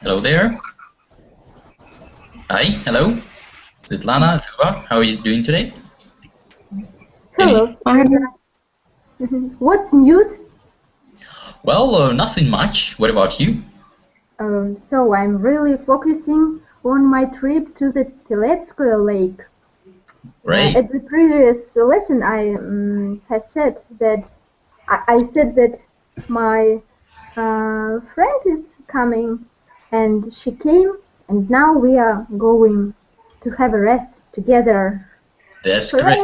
Hello there. Hi, hello. Svetlana, Luba, how are you doing today? Hello. What's news? Well, nothing much. What about you? So I'm really focusing on my trip to the Teletskoye Lake. Great. At the previous lesson, I have said that my friend is coming, and she came, and now we are going to have a rest together. That's great.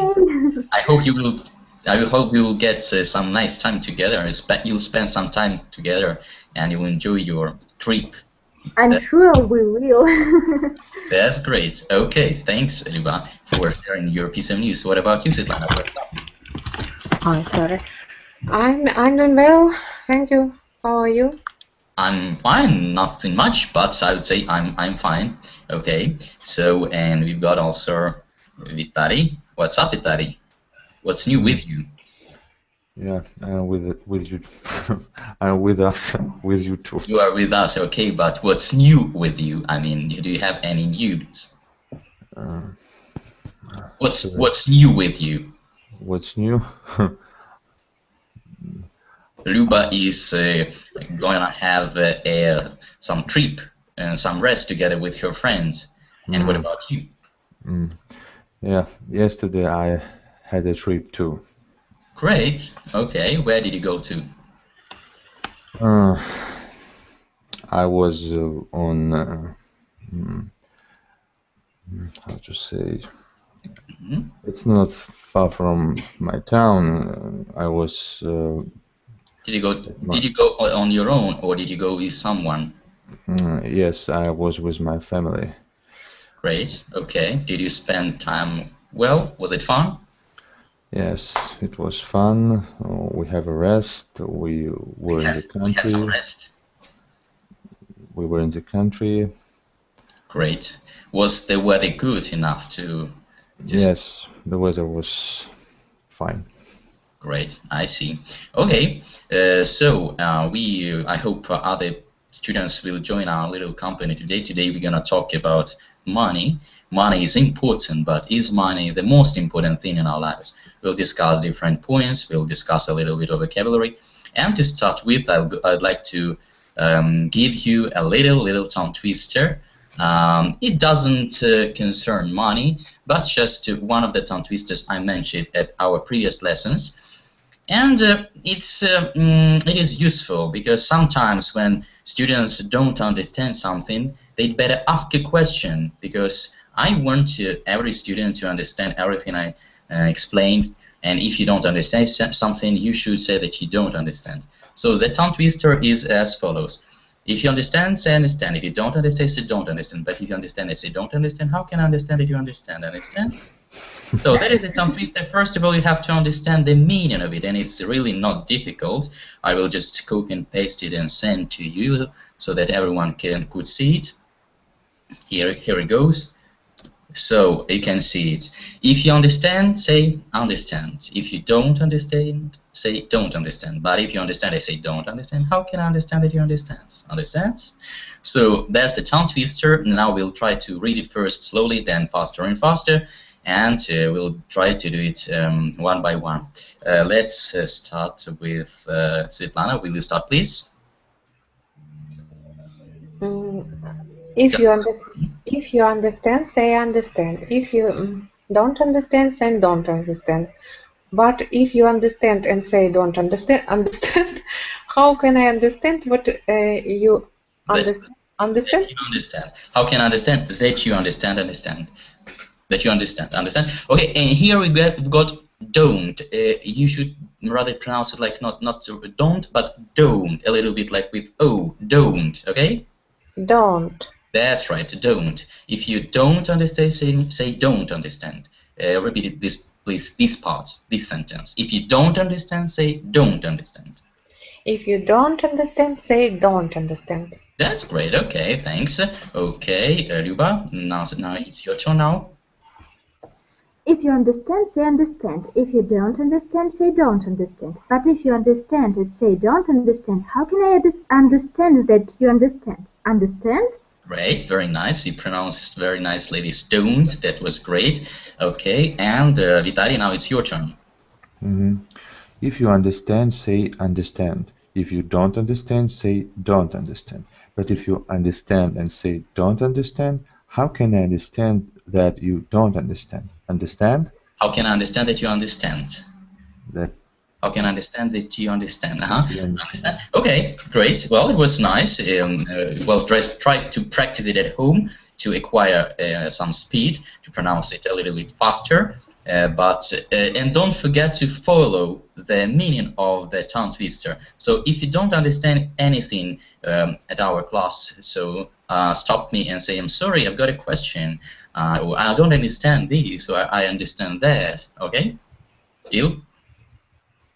I hope you will. I hope you will get some nice time together. You'll spend some time together, and you will enjoy your trip. I'm sure we will. That's great. Okay, thanks, Luba, for sharing your piece of news. What about you, Svetlana? What's up? Oh, sorry. I'm doing well. Thank you. How are you? I'm fine. Nothing much, but I would say I'm fine. Okay. So, and we've got also Vitali. What's up, Vitali? What's new with you? Yeah, with you, with us, with you too. You are with us, okay? But what's new with you? I mean, do you have any news? What's new with you? What's new? Luba is going to have some trip and some rest together with her friends. And what about you? Yeah, yesterday I had a trip too. Great. Okay. Where did you go to? I was on how to say. It's not far from my town. I was. Did you go on your own, or did you go with someone? Yes, I was with my family. Great. Okay. Did you spend time well? Was it fun? Yes, it was fun. We have a rest. We were in the country. We had some rest. We were in the country. Great. Was the weather good enough to? Yes, the weather was fine. Great, I see. Okay, so I hope other students will join our little company today. Today we're gonna talk about money. Money is important, but is money the most important thing in our lives? We'll discuss different points. We'll discuss a little bit of vocabulary. And to start with, I'd like to give you a little tongue twister. It doesn't concern money, but just one of the tongue twisters I mentioned at our previous lessons. And it is useful because sometimes when students don't understand something, they'd better ask a question, because I want every student to understand everything I explained. And if you don't understand something, you should say that you don't understand. So the tongue twister is as follows. If you understand, say understand. If you don't understand, say don't understand. But if you understand, say don't understand. How can I understand if you understand? Understand? So that is a tongue twister. First of all, you have to understand the meaning of it, and it's really not difficult. I will just copy and paste it and send to you so that everyone could see it. Here it goes. So you can see it. If you understand, say understand. If you don't understand, say don't understand. But if you understand, I say don't understand. How can I understand that you understand? Understand? So that's the tongue twister. Now we'll try to read it first slowly, then faster and faster. And we'll try to do it one by one. Let's start with Svetlana. Will you start, please? If you understand, say understand. If you don't understand, say don't understand. But if you understand and say don't understand, how can I understand what you understand? That you understand. How can I understand that you understand? That you understand. Okay, and here we've got don't. You should rather pronounce it like not don't, but don't. A little bit like with O. Don't. Okay. Don't. That's right. Don't. If you don't understand, say don't understand. Repeat it, please. This part, this sentence. If you don't understand, say don't understand. If you don't understand, say don't understand. That's great. Okay, thanks. Okay, Luba, now it's your turn now. If you understand, say understand. If you don't understand, say don't understand. But if you understand and say don't understand, how can I understand that you understand? understand. Great, very nice. You pronounced very nicely. Stoned. That was great. Okay, and Vitali, now it's your turn. If you understand, say understand. If you don't understand, say don't understand. But if you understand and say don't understand, how can I understand that you don't understand? Understand? How can I understand that you understand? That. How can I understand that you understand? You understand. Okay, great. Well, it was nice. Well, just try to practice it at home to acquire some speed, to pronounce it a little bit faster. And don't forget to follow the meaning of the tongue twister. So if you don't understand anything at our class, so stop me and say, I'm sorry, I've got a question. Or I don't understand this, so I understand that. Okay? Deal?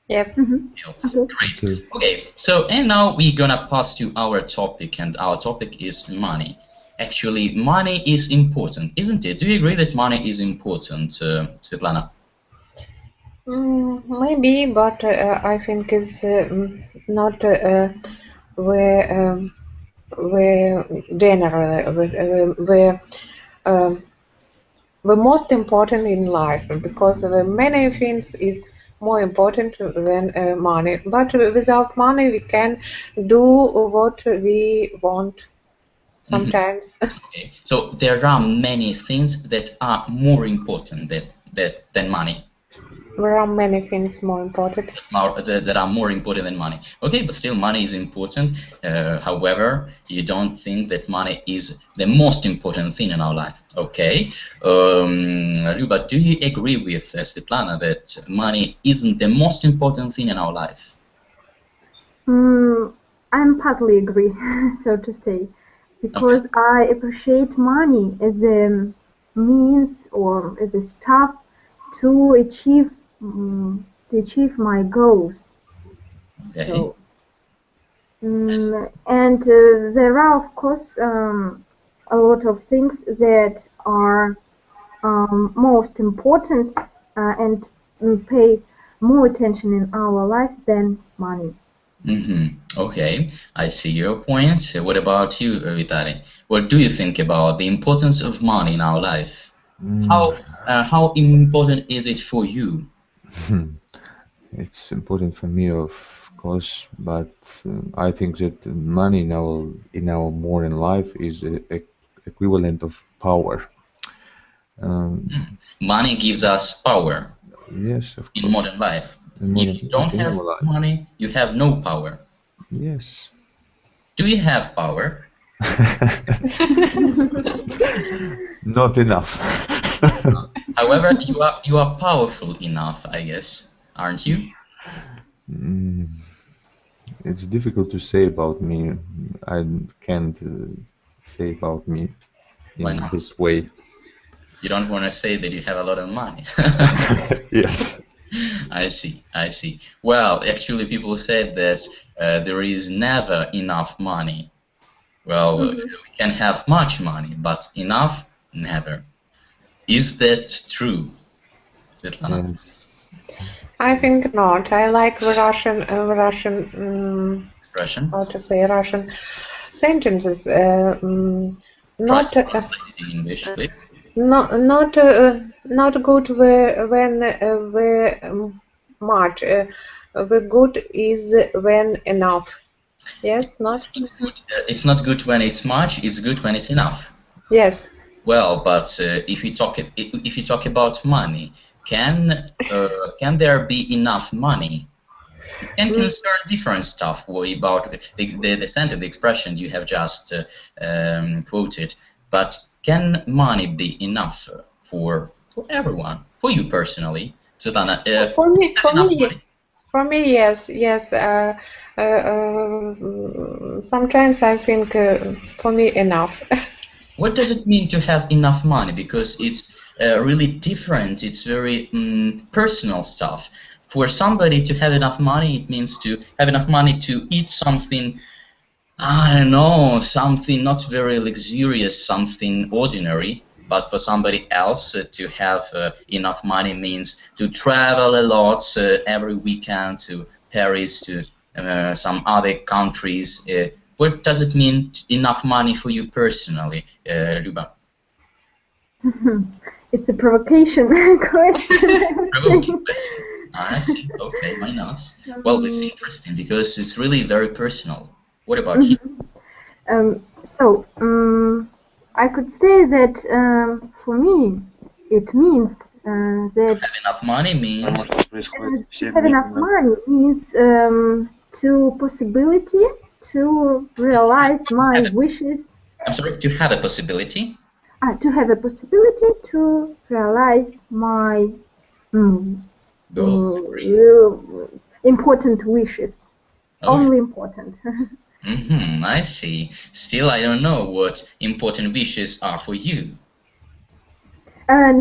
Yep. Great. Okay, so and now we're gonna pass to our topic, and our topic is money. Actually, money is important, isn't it? Do you agree that money is important, Svetlana? Maybe, but I think it's not very general, the most important in life, because many things is more important than money. But without money, we can do what we want sometimes. Okay. So there are many things that are more important than money. There are many things more important. That are more important than money. Okay, but still money is important. However, you don't think that money is the most important thing in our life. Okay. Luba, do you agree with Svetlana that money isn't the most important thing in our life? I'm partly agree, so to say, because I appreciate money as a means or as a stuff to achieve my goals. Okay. So, and there are, of course, a lot of things that are most important and pay more attention in our life than money. Okay, I see your point. What about you, Vitali? What do you think about the importance of money in our life? How important is it for you? It's important for me, of course, but I think that money in our modern life is equivalent of power. Money gives us power. Yes, of course. In modern life. If you don't have money, you have no power. Yes. Do you have power? Not enough. However, you are powerful enough, I guess, aren't you? It's difficult to say about me. I can't say about me in this way. You don't want to say that you have a lot of money. Yes. I see. Well, actually, people said that there is never enough money. Well, we can have much money, but enough, never. Is that true, Svetlana? Yes. I think not. I like the Russian expression. How to say Russian sentences? Try to translate it in English, please. Not good when much. The good is when enough. Yes, not. It's not good when it's much. It's good when it's enough. Yes. Well, but if you talk about money, can there be enough money? It can concern different stuff. About the sentence, the expression you have just quoted. But can money be enough for everyone? For you personally, Svetlana? For me, yes. Sometimes I think for me enough. What does it mean to have enough money? Because it's really different. It's very personal stuff. For somebody to have enough money, it means to have enough money to eat something, I don't know, something not very luxurious, something ordinary. But for somebody else, to have enough money means to travel a lot every weekend to Paris, to some other countries. what does it mean enough money for you personally, Luba? It's a provocation question. Provoking question. I see. Okay, why not? Well, it's interesting because it's really very personal. What about you? I could say that for me, it means that Have enough money means have enough money means to possibility to realize my wishes. I'm sorry, to have a possibility. To have a possibility to realize my important wishes. Only important. I see. Still, I don't know what important wishes are for you.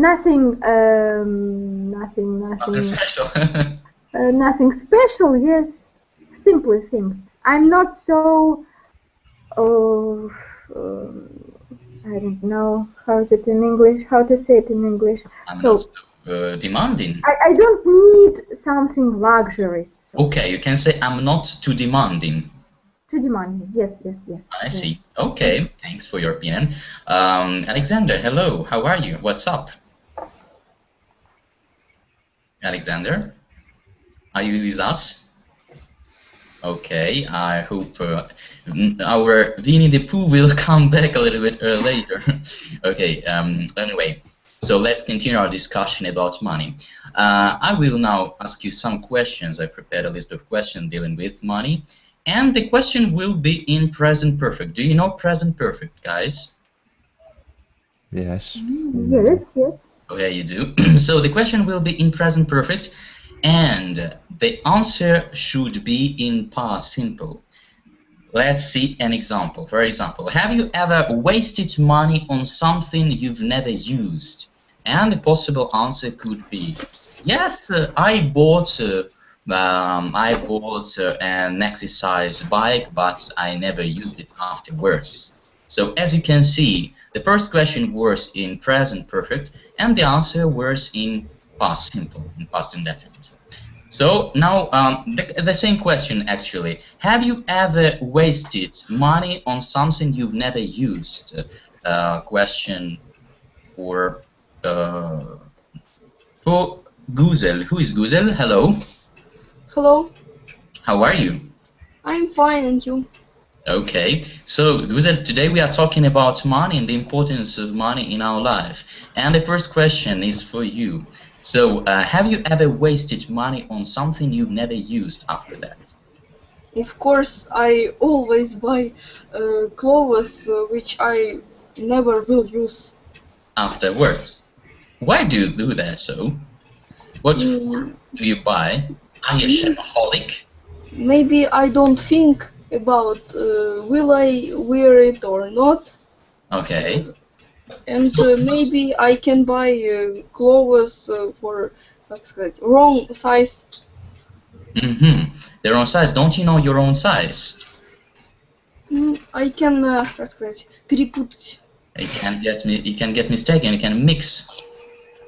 Nothing special. Nothing special. Yes, simple things. I'm not so. I don't know how is it in English. How to say it in English? I'm not so demanding. I don't need something luxurious. So. Okay, you can say I'm not too demanding. Too demanding. Yes. I see. Okay, thanks for your opinion. Alexander, hello. How are you? What's up? Alexander, are you with us? Okay, I hope our Winnie the Pooh will come back a little bit later. Okay, anyway, so let's continue our discussion about money. I will now ask you some questions. I've prepared a list of questions dealing with money. And the question will be in present perfect. Do you know present perfect, guys? Yes. Yes. Okay, you do. So the question will be in present perfect. And the answer should be in past simple. Let's see an example. For example, have you ever wasted money on something you've never used? And the possible answer could be, yes, I bought an exercise bike, but I never used it afterwards. So as you can see, the first question was in present perfect, and the answer was in past simple, in past indefinite. So now the same question actually. Have you ever wasted money on something you've never used? Question for Guzel. Who is Guzel? Hello. Hello. How are you? I'm fine, and you? Okay, so Guzel, today we are talking about money and the importance of money in our life. And the first question is for you. So, have you ever wasted money on something you've never used after that? Of course, I always buy clothes which I never will use. Afterwards. Why do you do that so? What for do you buy? Are you a shopaholic? Maybe I don't think about will I wear it or not. Okay. And So, maybe I can buy clothes for wrong size. The wrong size. Don't you know your own size? I can, перепутать. You can get mistaken. You can mix.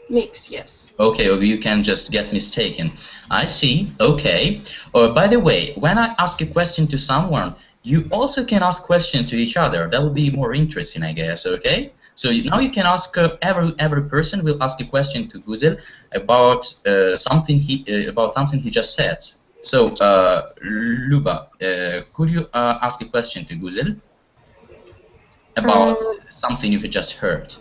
Mix, yes. Okay, or you can just get mistaken. I see. Okay. By the way, when I ask a question to someone, you also can ask questions to each other. That would be more interesting, I guess. Okay. So now you can ask every person will ask a question to Guzel about something he just said. So Luba, could you ask a question to Guzel about something you just heard?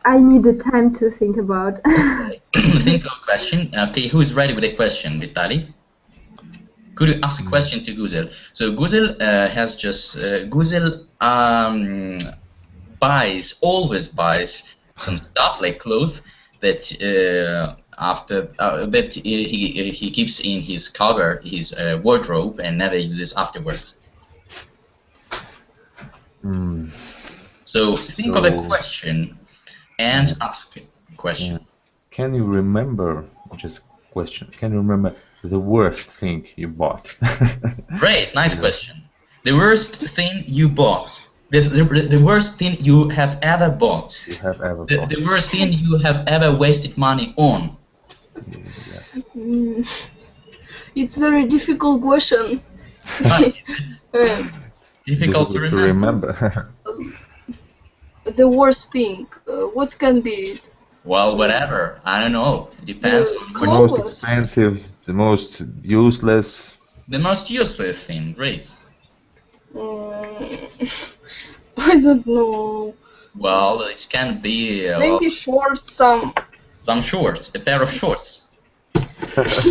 I need the time to think about. Okay. Think of a question. Okay, who's ready with a question, Vitali? Could you ask a question to Guzel? So Guzel Guzel always buys some stuff like clothes that that he keeps in his wardrobe and never uses afterwards. So think of a question and ask a question. Yeah. Can you remember, just question, can you remember the worst thing you bought? Great, nice question. The worst thing you bought. The worst thing you have ever bought. The worst thing you have ever wasted money on. it's very difficult question. Difficult to remember. The worst thing. What can be it? Well, whatever. I don't know. It depends. The most expensive, the most useless. The most useless thing. Great. I don't know. Well, it can be maybe shorts. Some shorts. A pair of shorts. Yes.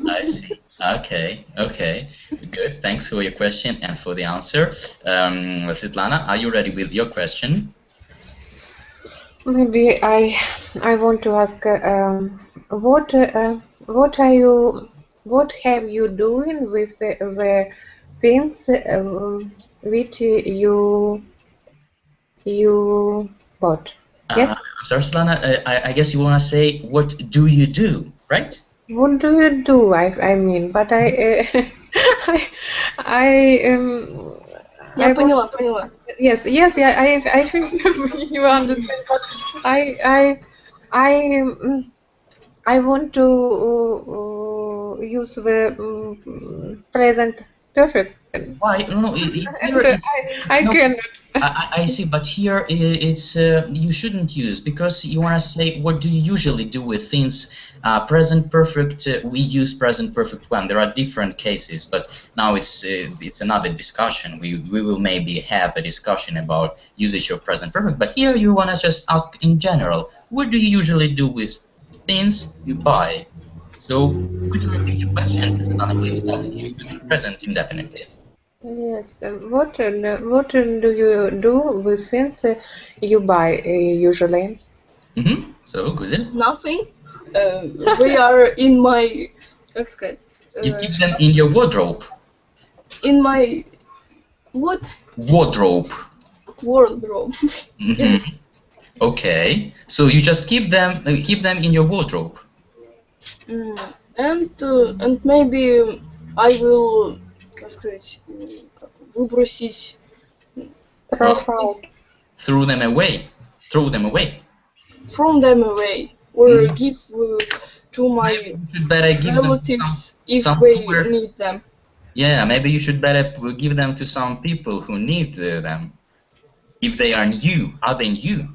I see. Okay. Okay. Good. Thanks for your question and for the answer. Svetlana, are you ready with your question? Maybe I want to ask what have you doing with the things which you bought? Yes. Svetlana, I guess you want to say what do you do, right? What do you do? I mean, but I Я поняла. Yes, yeah, I think you understand, but I want to use the present perfect. Why? No, I cannot. I see, but here it's you shouldn't use, because you want to say what do you usually do with things. Present perfect, we use present perfect when there are different cases, but now it's another discussion. We will maybe have a discussion about usage of present perfect, but here you want to just ask in general, what do you usually do with things you buy? So could you repeat your question, please? What do you use present indefinite case? Yes. What do you do with things you buy usually? So, Guzin? Nothing. They are in my, как сказать? You keep them in your wardrobe. In my what? Wardrobe. Wardrobe. Yes. Okay. So you just keep them in your wardrobe. And maybe I will, как сказать, выбросить. Throw them away. Throw them away. From them away, or give to my relatives if they need them. Yeah, maybe you should better give them to some people who need them. If they are new, are they new?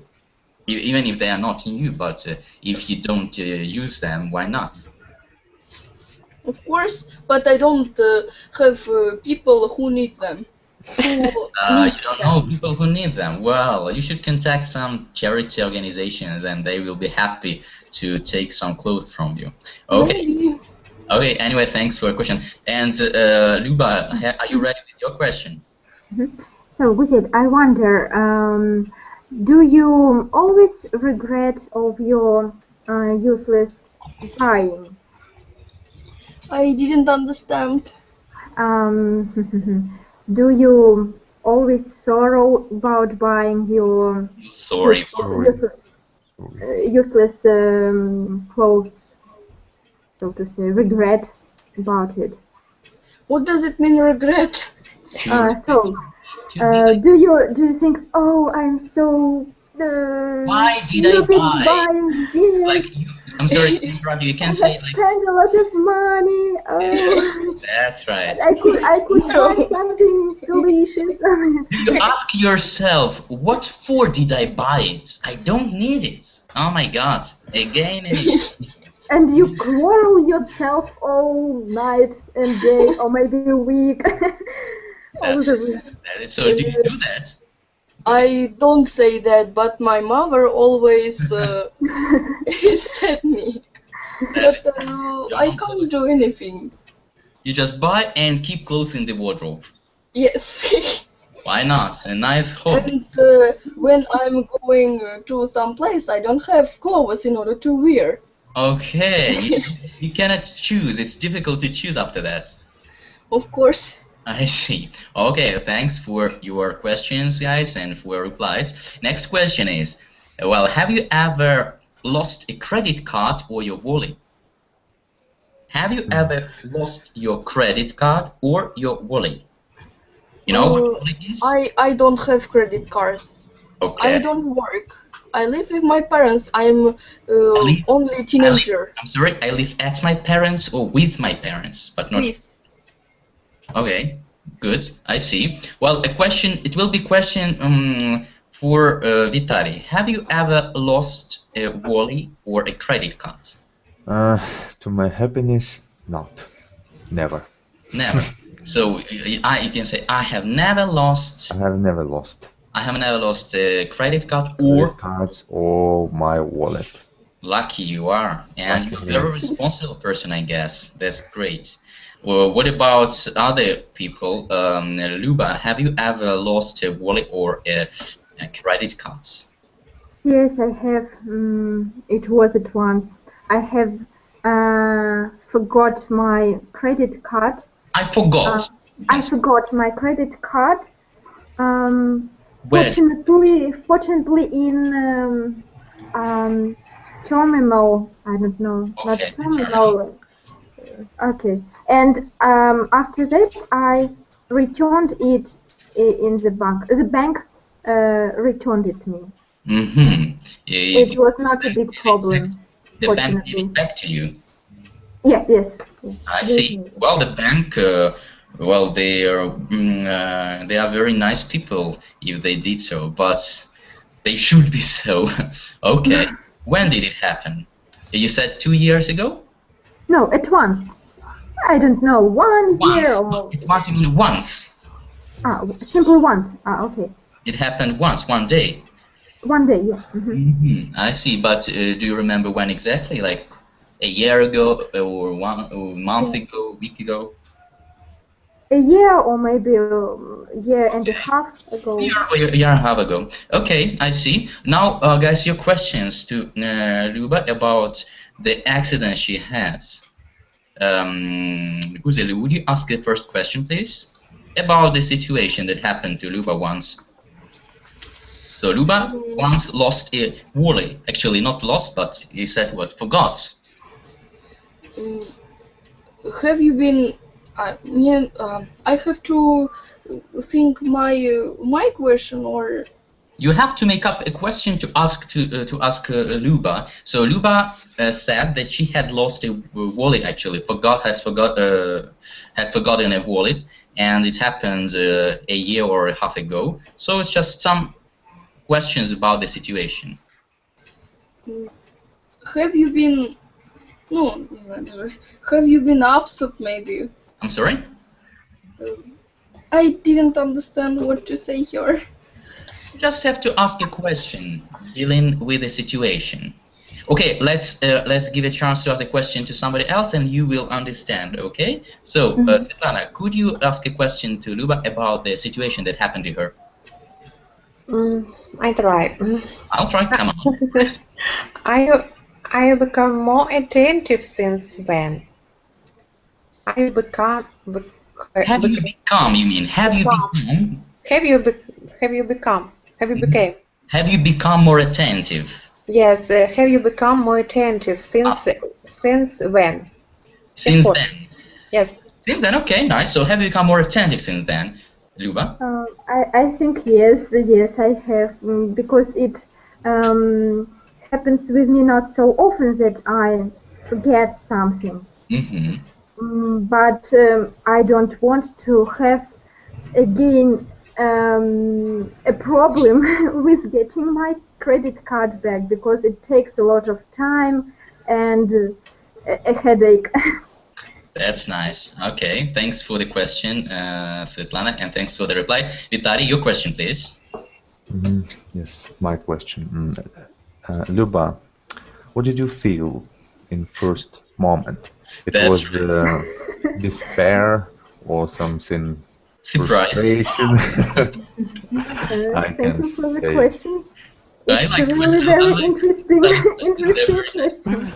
Even if they are not new, but if you don't use them, why not? Of course, but I don't have people who need them. You don't know people who need them. Well, you should contact some charity organizations and they will be happy to take some clothes from you. Okay. Maybe. Okay, anyway, thanks for your question. And Luba, are you ready with your question? So, Guzit, I wonder, do you always regret of your useless buying? I didn't understand. Do you always sorrow about buying your useless clothes, so to say, regret about it? What does it mean, regret? Do you think, oh, I'm so why did I buy? Like, I'm sorry to interrupt you. You can't say like. Spend a lot of money. Oh. That's right. I could buy something delicious. You ask yourself, what for did I buy it? I don't need it. Oh my God! Again and again. And you quarrel yourself all night and day, or maybe a week. So do you do that? I don't say that, but my mother always said me. But I can't do anything. You just buy and keep clothes in the wardrobe. Yes. Why not? A nice hobby. And when I'm going to some place, I don't have clothes in order to wear. Okay. You cannot choose. It's difficult to choose after that. Of course. I see. Okay, thanks for your questions, guys, and for your replies. Next question is, well, have you ever lost a credit card or your wallet? Have you ever lost your credit card or your wallet? You know what wallet is? I don't have credit card. Okay. I don't work. I live with my parents. I'm only teenager. I'm sorry, I live at my parents or with my parents, but not With. Okay, good. I see. Well, a question. It will be question for Vitali. Have you ever lost a wallet or a credit card? To my happiness, not. Never. Never. So you can say I have never lost. I have never lost. I have never lost a credit card or cards or my wallet. Lucky you are, and you're a very responsible person, I guess. That's great. Well, what about other people? Luba, have you ever lost a wallet or a credit card? Yes, I have. It was at once. I have forgot my credit card. I forgot. I forgot my credit card. Where? Fortunately, in terminal. I don't know. Okay, Not terminal. Okay. And after that, I returned it in the bank. The bank returned it to me. Mm-hmm. It was not a big problem. The bank gave it back to you. Yeah. Yes. I see. Well, the bank. Well, they are very nice people if they did so, but they should be so. Okay. When did it happen? You said 2 years ago? No, at once. I don't know, 1 year or... It was even once. Simple once. Okay. It happened once, one day. One day, yeah. I see, but do you remember when exactly? Like a year ago, or a month ago, a week ago? A year or maybe a year and a half ago. A year and a half ago. Okay, I see. Now, guys, your questions to Luba about the accident she had. Guzeli, would you ask the first question, please? About the situation that happened to Luba once. So Luba once lost a wallet. Actually, not lost, but he said what? Forgot. Have you been? I have to think my question, or you have to make up a question to ask Luba. So Luba said that she had lost a wallet. Actually, had forgotten a wallet, and it happened a year or a half ago. So it's just some questions about the situation. Have you been? No, have you been upset? Maybe. I'm sorry? I didn't understand what to say here. You just have to ask a question dealing with the situation. Okay, let's give a chance to ask a question to somebody else, and you will understand. Okay? So, Svetlana, could you ask a question to Luba about the situation that happened to her? I try. I'll try. Come on. I become more attentive since when? Have you become? Have you become? You mean? Have you become? Have you become? Have you became? Have you become more attentive? Yes. Have you become more attentive since when? Since then. Yes. Since then, okay, nice. So have you become more attentive since then, Luba? I think yes, I have, because it happens with me not so often that I forget something. But I don't want to have again a problem with getting my credit card back, because it takes a lot of time and a headache. That's nice. Okay, thanks for the question, Svetlana, and thanks for the reply. Vitali, your question, please. Yes, my question. Luba, what did you feel in first moment? It was despair or something? Surprise. Thank you for the question. It's a really very interesting question.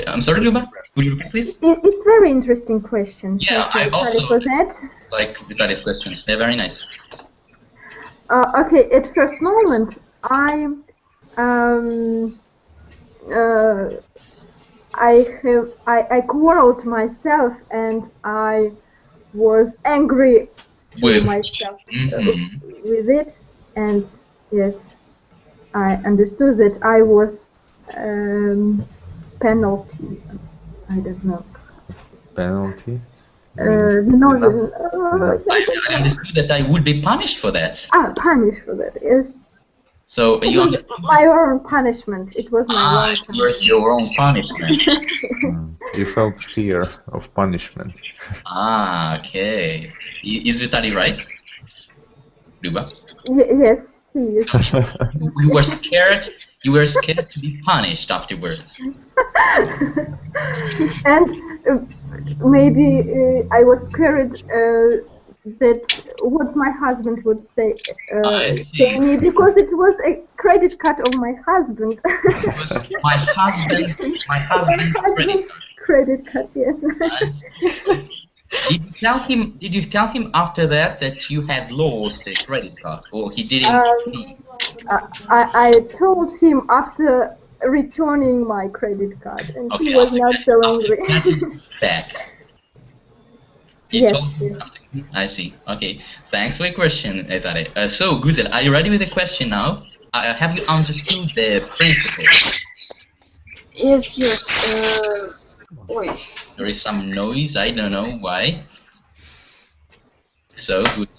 I'm sorry, Luba. Would you repeat, please? It's very interesting question. Yeah, I also like Vitali's questions. They're very nice. Okay, at first moment, I quarreled myself, and I was angry to myself with it, and yes, I understood that I was penalty. I don't know. Penalty? You know, I understood that I would be punished for that. Punished for that, yes. So It you was my own punishment. It was my own punishment. your own punishment. You felt fear of punishment. Okay. Is Vitali right? Luba? Yes, he is. You were scared. You were scared to be punished afterwards. And maybe I was scared that what my husband would say to me, because it was a credit card of my husband. It was my husband's credit card, yes. Did you tell him after that you had lost a credit card, or he didn't? I told him after returning my credit card, and he was not so angry. Back. Yes. I see. Okay. Thanks for your question, Ezare. So, Guzel, are you ready with the question now? Have you understood the principle? Yes. There is some noise. I don't know why. So, good.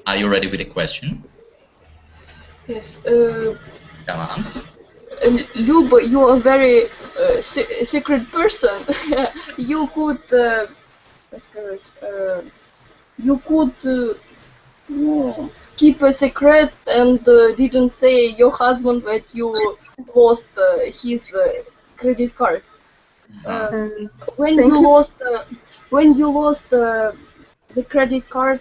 Are you ready with the question? Yes. Come on. Luba, you are a very secret person. You could, keep a secret and didn't say your husband that you lost his credit card. When you lost the credit card,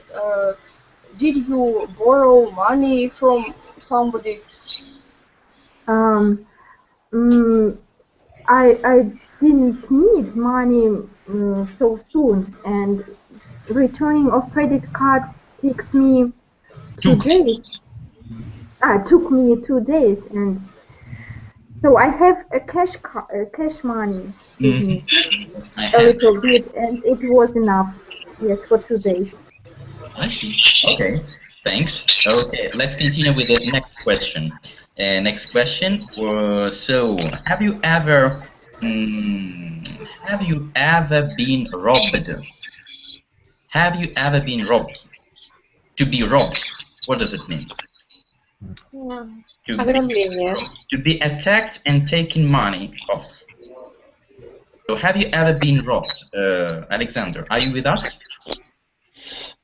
did you borrow money from somebody? I didn't need money so soon, and returning of credit card takes me 2 days. Took me 2 days, and so I have a cash money with me, a little bit, and it was enough. Yes, for 2 days. I see. Okay. Thanks. Okay, let's continue with the next question. Next question. So, have you ever been robbed? Have you ever been robbed? To be robbed, what does it mean? To be attacked and taken money off. So, have you ever been robbed? Alexander, are you with us?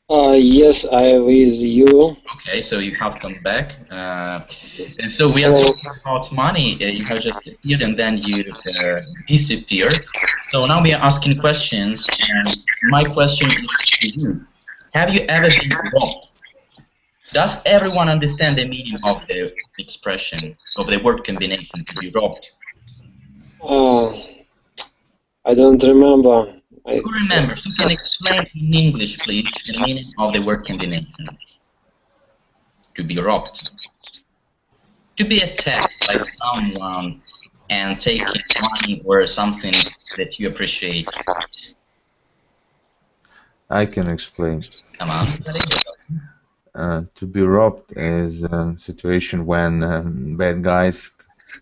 Yes, I am with you. Okay, so you have come back. And so we are talking about money. You have just appeared and then you disappeared. So now we are asking questions, and my question is to you. Have you ever been robbed? Does everyone understand the meaning of the expression, of the word combination to be robbed? I don't remember. Who remembers? Who can explain in English, please, the meaning of the word combination? To be robbed. To be attacked by someone and taking money or something that you appreciate. I can explain. Come on. To be robbed is a situation when bad guys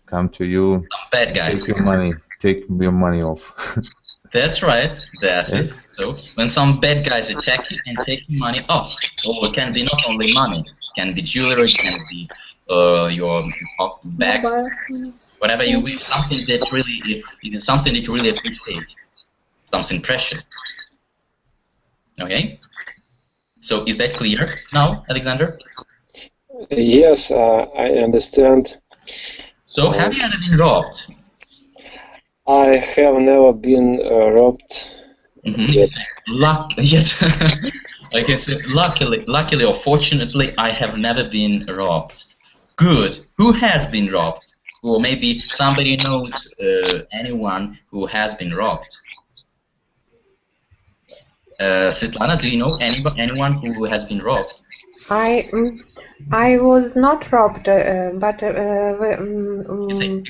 come to you, bad guys. take your money off. That's right. That's it. So when some bad guys attack you and take your money off, or it can be not only money, it can be jewelry, it can be your bags, whatever you wish, something that really is something that you really appreciate, something precious. Okay. So is that clear now, Alexander? Yes, I understand. So have you ever been robbed? I have never been robbed yet. I can say luckily or fortunately, I have never been robbed. Good. Who has been robbed? Or maybe somebody knows anyone who has been robbed. Svetlana, do you know anyone who has been robbed? I was not robbed, but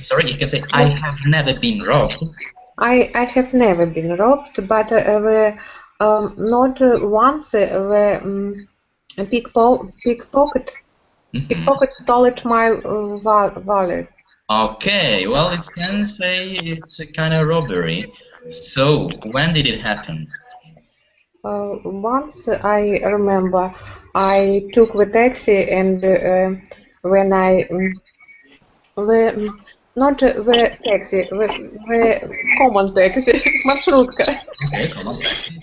sorry, you can say I have never been robbed. I have never been robbed, but not once the pickpocket Pickpocket stole my wallet. Okay, well, it can say it's a kind of robbery. So, when did it happen? Once I remember, I took the taxi, and when I not the taxi, the common taxi, маршрутка. Okay, common taxi.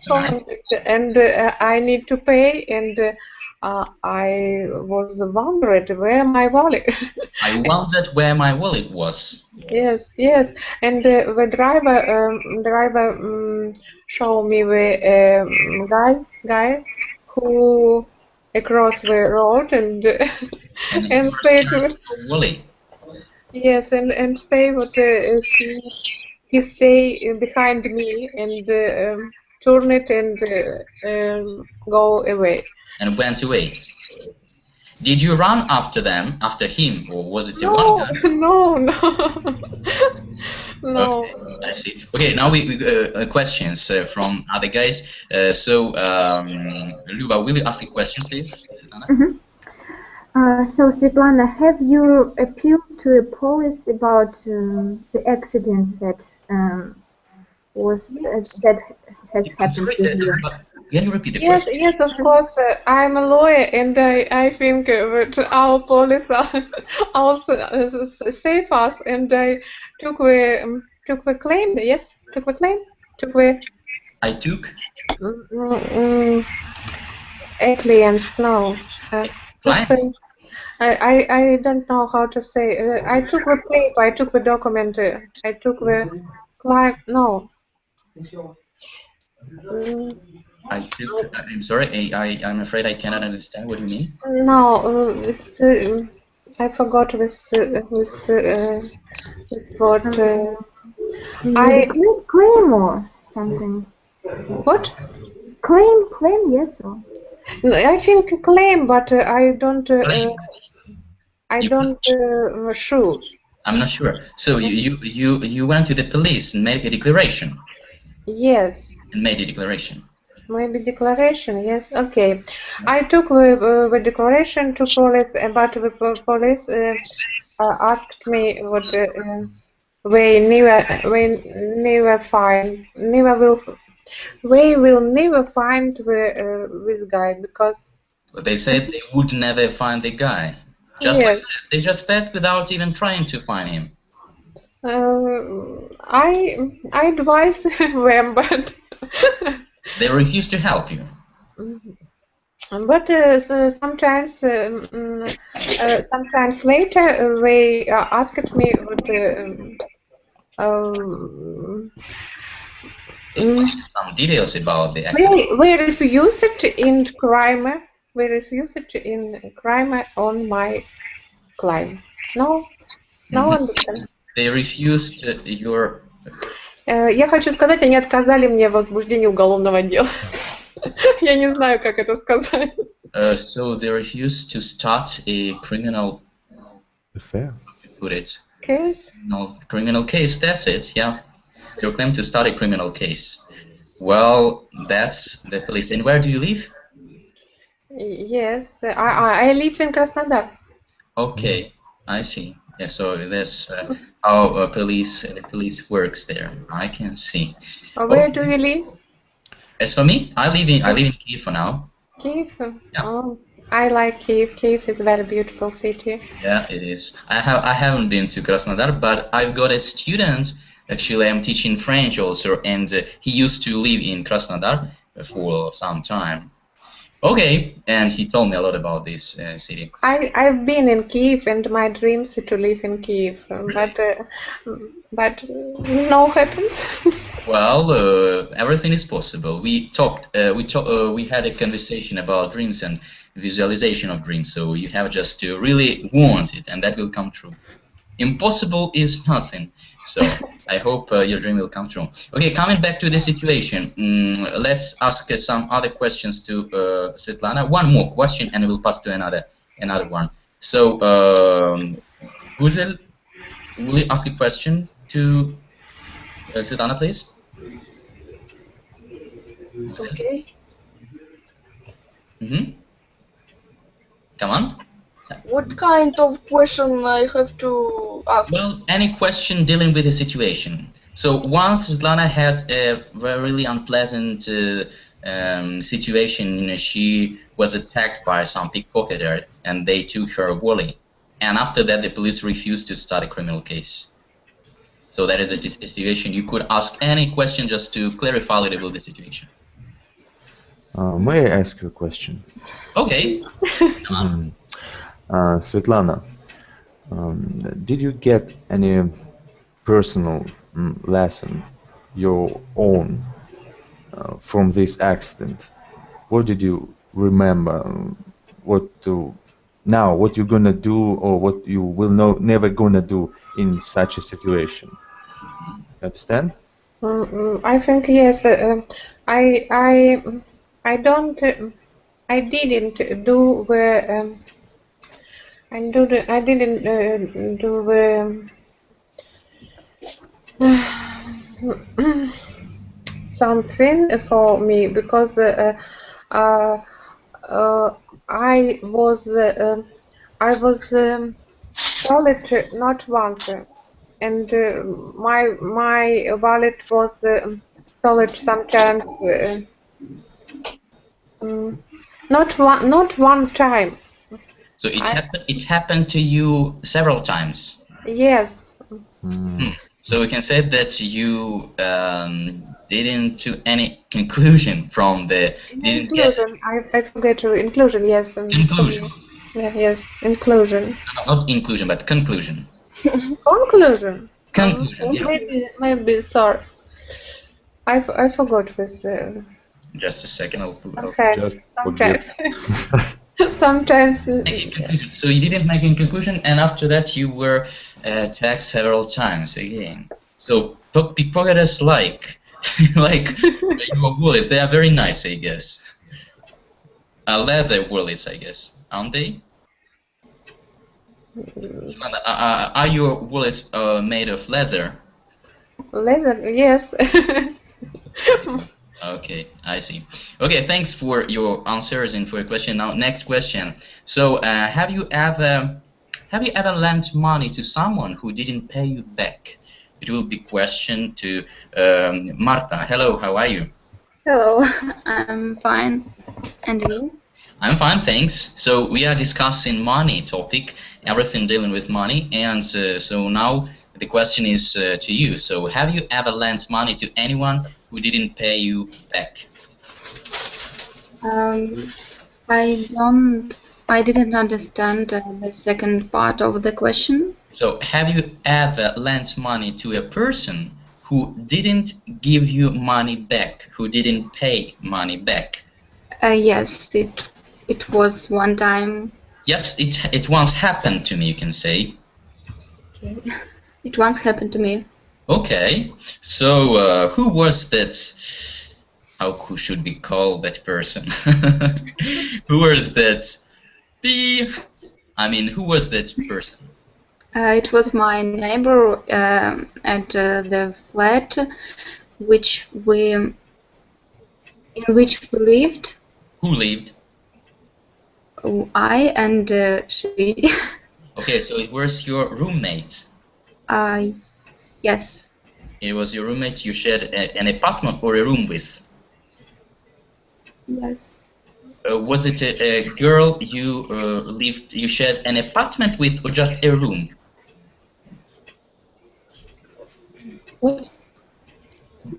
And I need to pay, and I was wondering where my wallet. I wondered where my wallet was. Yes, yes, and the driver showed me the guy who across the road and said, wallet. yes, and say what he stay behind me and turn it and go away. And went away. Did you run after them, after him, or was it a one guy? No, no, no. Okay, I see. Okay, now we questions from other guys. So, Luba, will you ask a question, please? So, Svetlana, have you appealed to the police about the accident that that has happened to you? Can you repeat the yes, question? Yes, of course. I'm a lawyer, and I think that our police are also save us. And I took the claim. Yes, took the claim. Took the. I took. Clients, no. Client? I don't know how to say. I took the paper. I took the document. I took the client. No. I'm sorry. I'm afraid I cannot understand what you mean. No, it's. I forgot this word. I claim or something. What? Claim, yes. Or? I think claim, but I don't. I don't sure. I'm not sure. So you went to the police and made a declaration. Yes. And made a declaration. Maybe declaration, yes. Okay. I took the declaration to police, but the police asked me what they will never find this guy because. They said they would never find the guy. Just yes. like that. They just said without even trying to find him. I advise them, but. They refuse to help you. But sometimes later they asked me what. Some details about the accident. We refused it in crime. We refused it in crime on my claim. No, no understand. They refused your. Я хочу сказать, они отказали мне в возбуждении уголовного дела. Я не знаю, как это сказать. So they refused to start a criminal affair. Put it. Case. No, criminal case. That's it. Yeah, they claim to start a criminal case. Well, that's the police. And where do you live? Yes, I live in Krasnodar. Okay, I see. Yeah, so that's how the police works there. I can see. Where do you live? As for me, I live in Kiev for now. Kiev. Yeah. Oh, I like Kiev. Kiev is a very beautiful city. Yeah, it is. I haven't been to Krasnodar, but I've got a student. Actually, I'm teaching French also, and he used to live in Krasnodar for some time. Okay, and he told me a lot about this city. I've been in Kiev, and my dreams to live in Kiev, but no happens. Well, everything is possible. We had a conversation about dreams and visualization of dreams. So you have just to really want it, and that will come true. Impossible is nothing. So I hope your dream will come true. Okay, coming back to the situation, let's ask some other questions to Svetlana. One more question, and we'll pass to another one. So, Guzel, will you ask a question to Svetlana, please? Okay. Come on. What kind of question I have to ask? Well, any question dealing with the situation. So once Svetlana had a really unpleasant situation. She was attacked by some pickpocketer and they took her wallet. And after that, the police refused to start a criminal case. So that is the situation. You could ask any question just to clarify a little bit the situation. May I ask you a question? Okay. Svetlana, did you get any personal lesson, your own, from this accident? What did you remember? What you're gonna do, or what you will never gonna do in such a situation? Understand? I think yes. I didn't do the something for me because I was told not once, and my wallet was stolen sometimes. Not one time. So it happened to you several times. Yes. So we can say that you didn't do any conclusion from the Inclusion. I forget to inclusion. Yes. Conclusion. Yeah, yes. Inclusion. Not inclusion, but conclusion. Conclusion. Conclusion. Yeah. Maybe. Sorry. I forgot this. Just a second. Sometimes. Sometimes. So you didn't make a conclusion, and after that you were attacked several times again. So pickpocketers like your wallets. They are very nice, I guess. Leather wallets, I guess, aren't they? Are your wallets made of leather? Leather, yes. Okay, I see. Okay, thanks for your answers and for your question. Now, next question. So, have you ever lent money to someone who didn't pay you back? It will be question to Marta. Hello, how are you? Hello, I'm fine. And you? I'm fine, thanks. So we are discussing money topic, everything dealing with money, and so now the question is to you. So have you ever lent money to anyone who didn't pay you back? I didn't understand the second part of the question. So have you ever lent money to a person who didn't give you money back, who didn't pay money back? Yes, it was one time. Yes, it once happened to me, you can say. Okay. It once happened to me. Okay, so who was that? How should we call that person? Who was that? Who was that person? It was my neighbor at the flat in which we lived. Who lived? I and she. Okay, so it was your roommate. Yes. It was your roommate you shared an apartment or a room with? Yes. Was it a girl you you shared an apartment with, or just a room? What?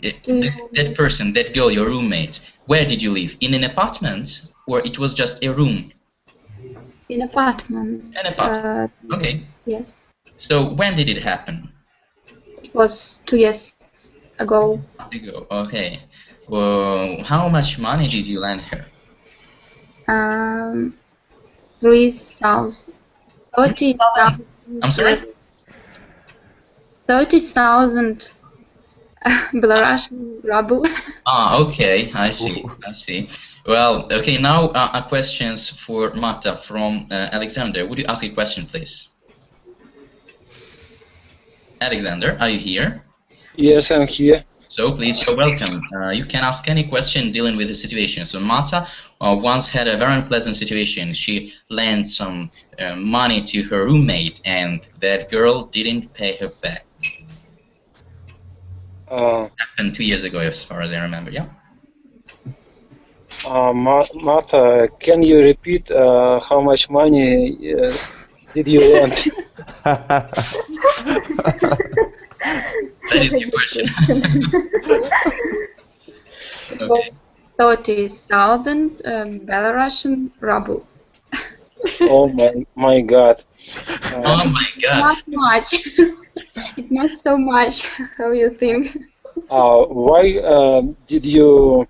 That person, that girl, your roommate, where did you live? In an apartment, or it was just a room? In an apartment. An apartment. Okay. Yes. So when did it happen? It was 2 years ago. Okay. Well, how much money did you lend her? 30,000. I'm sorry? 30,000 Belarusian ruble. Okay, I see. Well, okay, now questions for Marta from Alexander. Would you ask a question, please? Alexander, are you here? Yes, I'm here. So please, you're welcome. You can ask any question dealing with the situation. So Marta once had a very unpleasant situation. She lent some money to her roommate, and that girl didn't pay her back. Happened 2 years ago, as far as I remember. Yeah. Martha, can you repeat how much money did you lend? That is your question. It was 30,000 Belarusian rubles. Oh my God. Oh my God. Not much. It's not so much. How you think? Why did you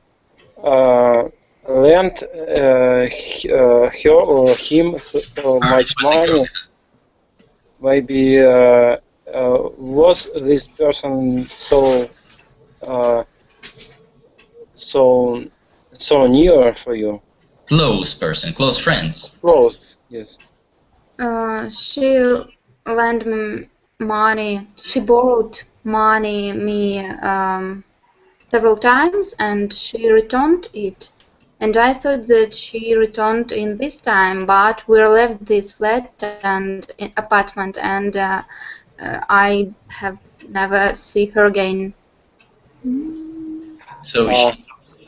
lend her or him so much money? Maybe was this person so near for you? Close person, close friends. Close, yes. She lent me money. She borrowed money me several times, and she returned it. And I thought that she returned in this time, but we left this flat and apartment, and I have never seen her again. So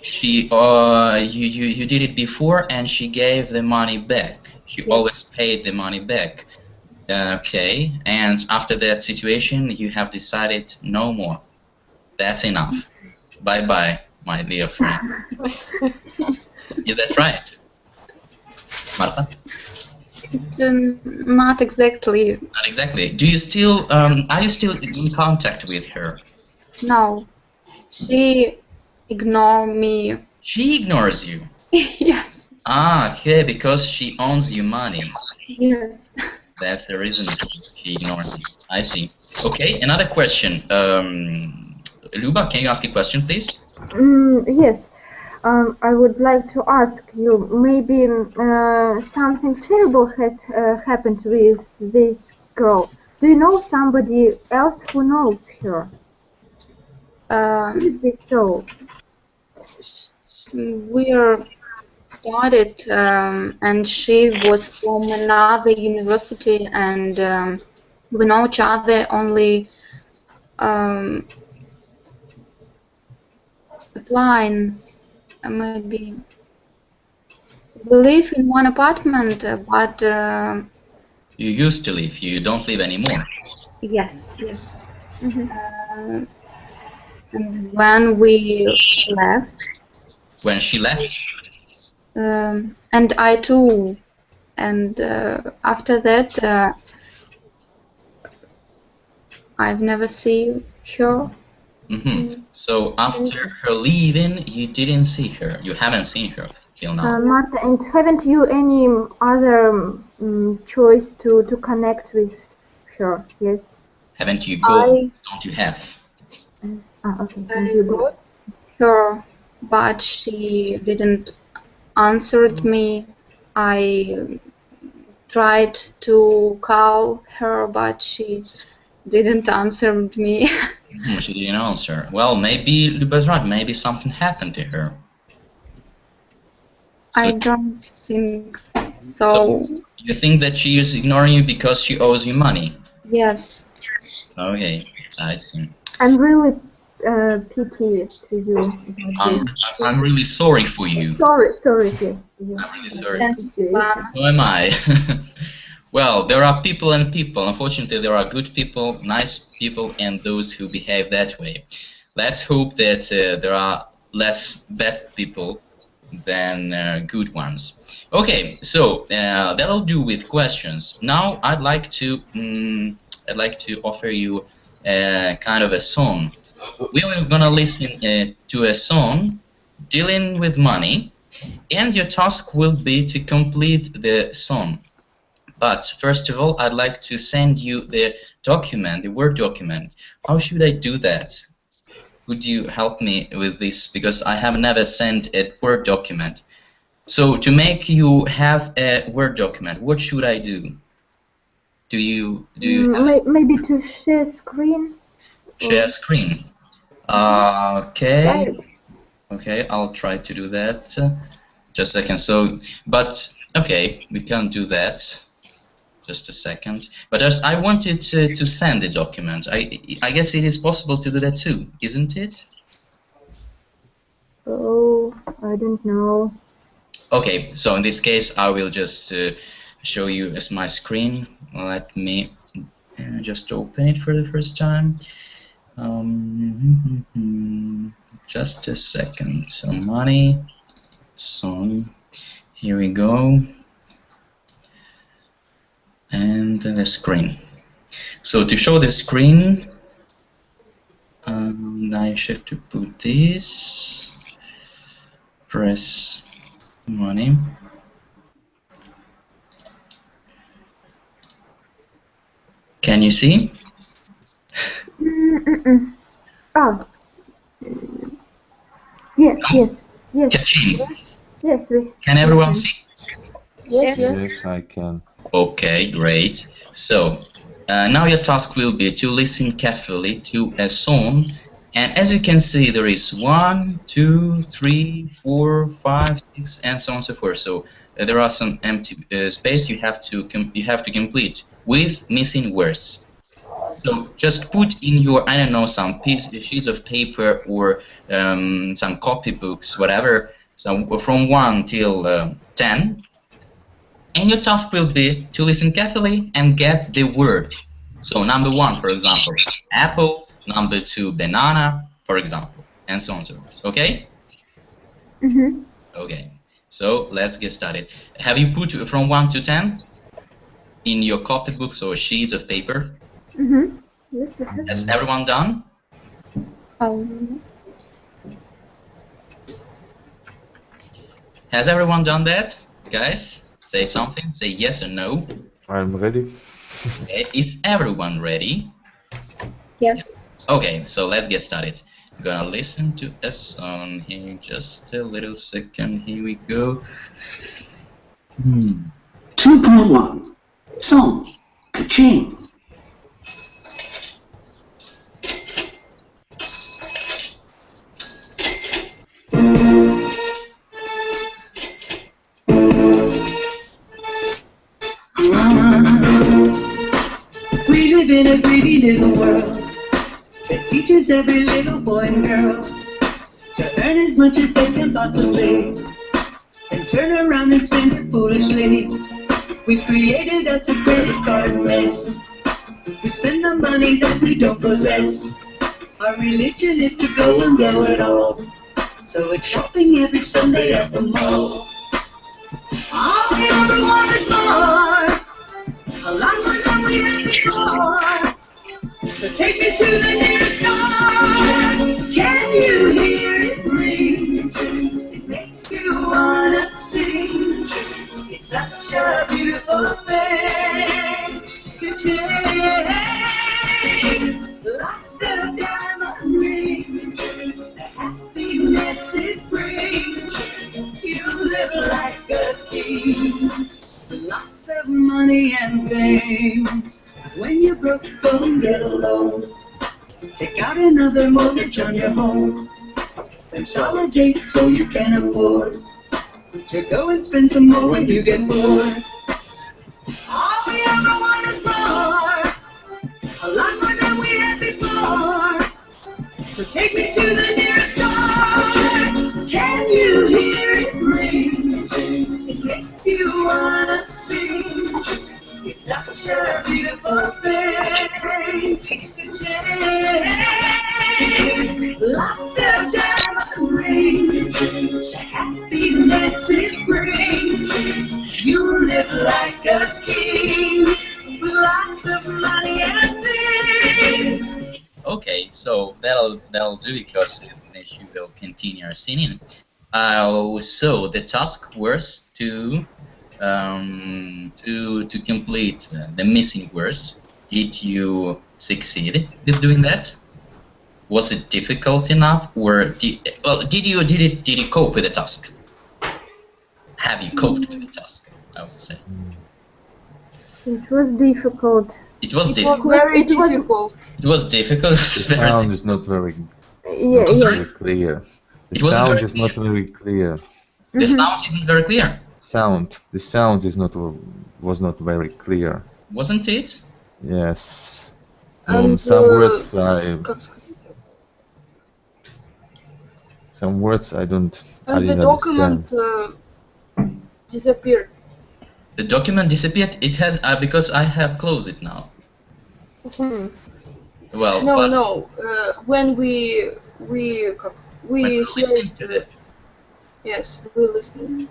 you did it before, and she gave the money back. She always paid the money back. Okay, and after that situation, you have decided no more. That's enough. Bye bye, my dear friend. Is that right, Marta? Not exactly. Not exactly. Do you still are you still in contact with her? No, she ignored me. She ignores you. Yes. Ah, okay, because she owes you money. Yes. That's the reason she ignores you. I see. Okay, another question. Luba, can you ask a question, please? Yes. I would like to ask you, maybe something terrible has happened with this girl. Do you know somebody else who knows her? Could it be so? We started, and she was from another university, and we know each other only applying. Maybe we live in one apartment, but You used to live. You don't live anymore. yes. And when we left, When she left, and I too, and after that, I've never seen her. So after her leaving, you didn't see her. You haven't seen her till now. Marta, and haven't you any other choice to connect with her? Yes. Haven't you go? Don't you have? Okay. I wrote her, but she didn't answer me. I tried to call her, but she didn't answer me. She didn't answer. Well, maybe Luba's right. Maybe something happened to her. I don't think so. You think that she is ignoring you because she owes you money? Yes. Okay, I see. I'm really pity to you. I'm really sorry for you. Sorry, yes. I'm really sorry. Who am I? Well, there are people and people. Unfortunately, there are good people, nice people, and those who behave that way. Let's hope that there are less bad people than good ones. Okay, so that'll do with questions. Now, I'd like to offer you kind of a song. We are gonna listen to a song dealing with money, and your task will be to complete the song. But first of all, I'd like to send you the document, the Word document. How should I do that? Could you help me with this? Because I have never sent a Word document. So to make you have a Word document, what should I do? Do you maybe to share screen? Share screen. Okay. Right. Okay, I'll try to do that. Just a second. So, but okay, we can't do that. Just a second. But I wanted to send the document. I guess it is possible to do that too, isn't it? Oh, I don't know. Okay, so in this case, I will just show you as my screen. Let me just open it for the first time. Just a second. So money. So here we go. And the screen. So to show the screen, I have to put this. Press money. Can you see? Oh. Yes, yes, yes. Yes. Yes, we. Can everyone see? Yes. Yes, I can. Okay, great. So now your task will be to listen carefully to a song, and as you can see, there is 1, 2, 3, 4, 5, 6, and so on and so forth. So there are some empty space you have to complete with missing words. So just put in your, I don't know, some sheets of paper or some copybooks, whatever. So from 1 till 10. And your task will be to listen carefully and get the word. So number 1, for example, apple. Number 2, banana, for example, and so on and so forth. Okay? Mm-hmm. Okay. So let's get started. Have you put from 1 to 10 in your copybooks or sheets of paper? Mm-hmm. Yes, yes. Has everyone done? Has everyone done that? Guys, say something. Say yes or no. I'm ready. Okay. Is everyone ready? Yes. Okay, so let's get started. I'm gonna listen to a song here. Just a little second. Here we go. 2.1 Song Ka-ching. We live in a greedy little world that teaches every little boy and girl to earn as much as they can possibly and turn around and spend it foolishly. We created us a credit card mess. We spend the money that we don't possess. Our religion is to go and blow it all. So it's shopping every Sunday at the mall. All we ever want is more. A lot more than we had before. So take me to the nearest store. Can you hear it ring? It makes you wanna sing. It's such a beautiful thing. Ka-ching. Lots of diamond rings. The happiness it brings. You live like a king. Lots of money and things. When you're broke, go and get a loan. Take out another mortgage on your home. Consolidate so you can afford to go and spend some more when you get bored. All we ever want is more. A lot more than we had before. So take me to the nearest store. Can you hear it ring? It makes you wanna sing. It's such a beautiful thing. Lots of diamond rings. The happiness it brings. You live like a king with lots of money and things. Okay, so that'll do because she will continue singing. So the task was to complete the missing words. Did you succeed with doing that? Was it difficult enough, or did you cope with the task? Have you coped with the task? I would say. It was difficult. It was It difficult. was very difficult. It was difficult. The sound is not very Yeah, I'm sorry? yeah. Very clear. The It wasn't sound very is not clear. very clear. The sound isn't very clear, The sound is not was not very clear. wasn't it? Yes. And Some words как сказать? I didn't And the understand. document disappeared. The document disappeared. It has because I have closed it now. Well, No, but no. When we when hear listening to it. Yes, we listen.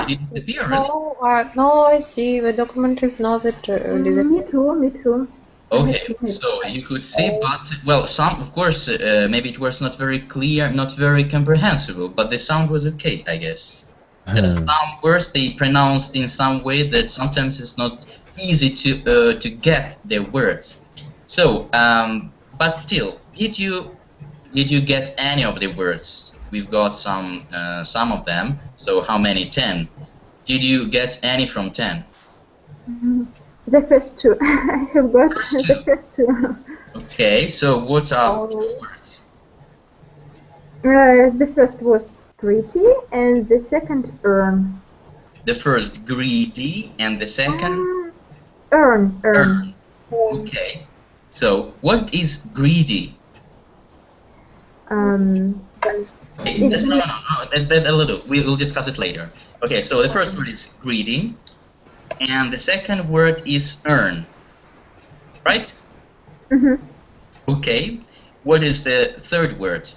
did it disappear already? No, I see. The document is not that disappeared. Me too, me too. Okay, so you could see, but well, some of course maybe it was not very clear, not very comprehensible, but the sound was okay, I guess. Just some words they pronounced in some way that sometimes it's not easy to get their words. So, but still, did you get any of the words? We've got some of them. So how many? 10. Did you get any from 10? The first two. I have got the first two. Okay, so what are the words? The first was pretty, and the second earn. The first greedy, and the second Earn. Okay. So what is greedy? No, that a little. We'll discuss it later. Okay, so the first word is greedy, and the second word is earn. Right? Okay. What is the third word?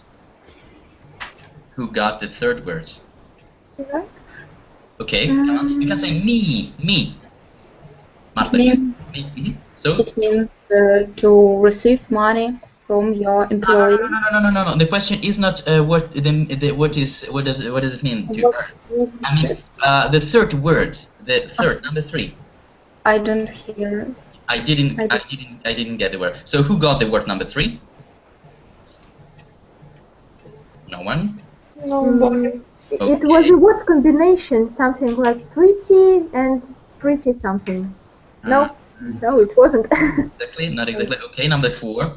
Who got the third word? Okay, come on. You can say me. Marta, me. So it means to receive money from your employer. No. The question is not what does it mean to earn? I mean the third word, the third, number 3. I don't hear. I didn't get the word. So who got the word number 3? No one? It was a word combination, something like pretty and pretty something. No, it wasn't. Exactly, not exactly. Okay, number 4.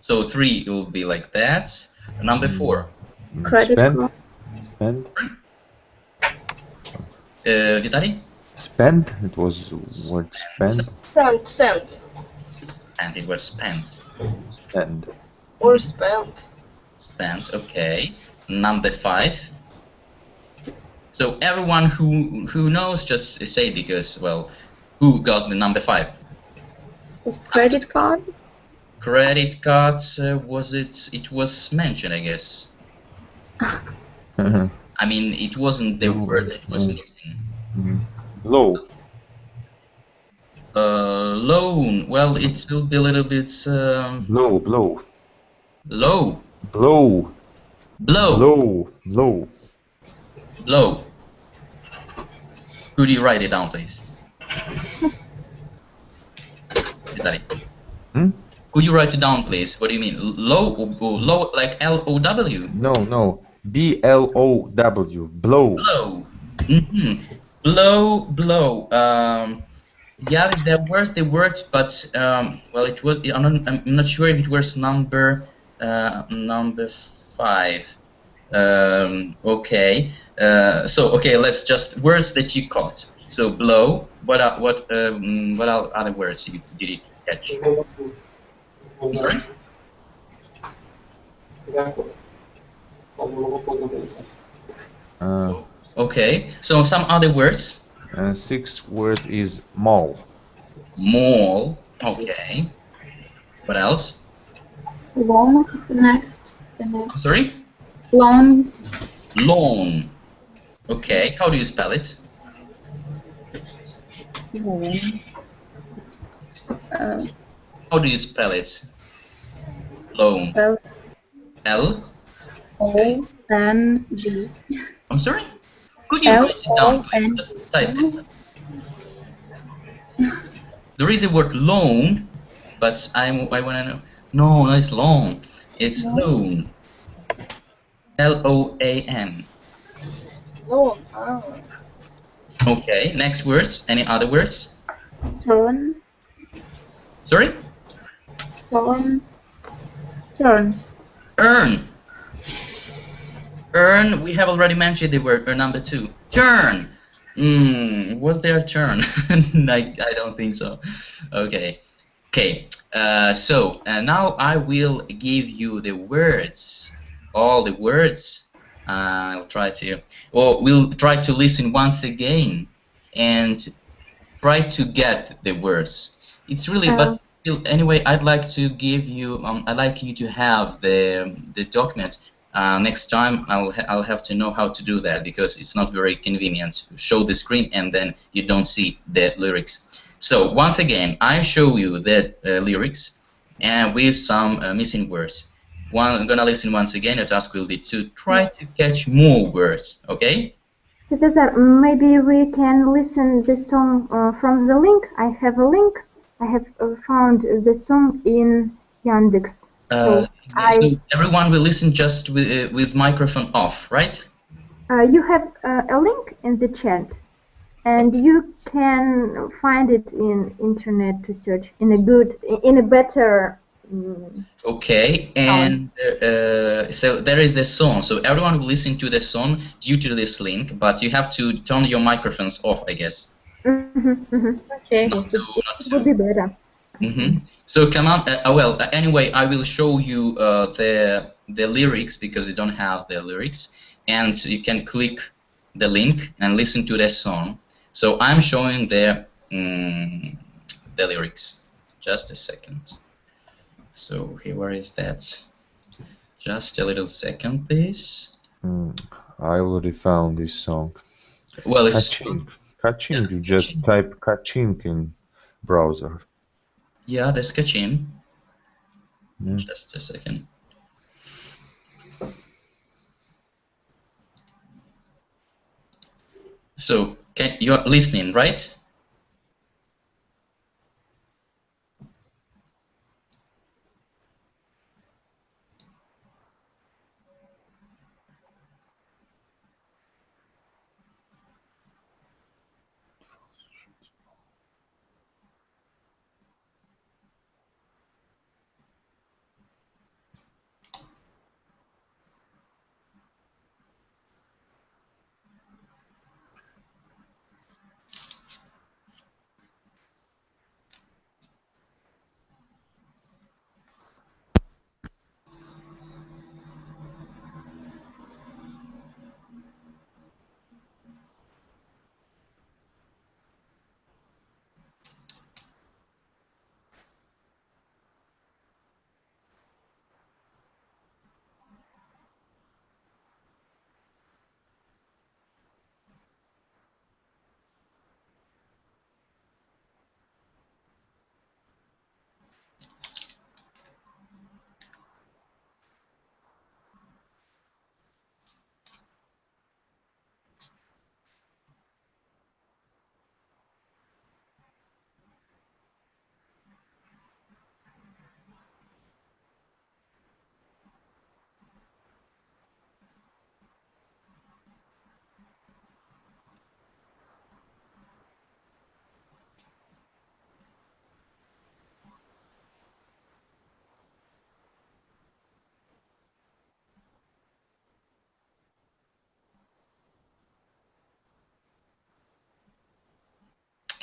So 3 will be like that. Number 4. Credit card. Spend. Vitaly? Spend. It was word spend. Sent. And it was spent. Spend. Or spent. Spent. Okay. Number 5. So everyone who knows, just say because well, who got the number 5? Was credit card? Credit cards it was mentioned, I guess. I mean, it wasn't the word that was missing. Low. Loan. Well, it will be a little bit. Blow. Low. Blow. Blow. Low. Blow. Could you write it down, please? Could you write it down, please? What do you mean? Low or low, like L-O-W? No. B-L-O-W. Blow. Blow. Blow. Yeah, there was the word, but well, it was. I'm not sure if it was number 5. Okay. So okay, let's just words that you caught. So blow. What other words did you catch? I'm sorry. Okay. So some other words. 6th word is mall. Mall. Okay. What else? Loan. The next. I'm sorry. Loan. Loan. Okay. How do you spell it? Loan. How do you spell it? Loan. L-O-N-G. I'm sorry? Could you write it down, please? Just type it. There is a word loan, but I want to know. No, it's loan. It's loan. L-O-A-N. Loan. Okay, next words. Any other words? Turn. Sorry? Turn. Earn. Earn, we have already mentioned the word number 2. Turn. Was there a turn? I don't think so. Okay. Okay. So now I will give you the words. All the words. I'll try to. Or we'll try to listen once again and try to get the words. It's really, but anyway, I'd like to give you. I'd like you to have the document. Next time, I'll have to know how to do that because it's not very convenient to show the screen and then you don't see the lyrics. So once again, I show you the lyrics and with some missing words. I'm gonna listen once again. The task will be to try to catch more words. Okay? Svetozar, maybe we can listen the song from the link. I have a link. I have found the song in Yandex. So everyone will listen just with microphone off, right? You have a link in the chat, and you can find it in internet to search in a better. Okay, and so there is the song. So everyone will listen to the song due to this link, but you have to turn your microphones off, I guess. Okay, it would be better. So come on. Well, anyway, I will show you the lyrics because you don't have the lyrics, and you can click the link and listen to the song. So I'm showing the lyrics. Just a second. So here, where is that? Just a little second, please. I already found this song. Well, it's Kaching. Yeah, You just type Kaching in browser. Yeah, there's Kachin. Yeah. Just a second. So you're listening, right?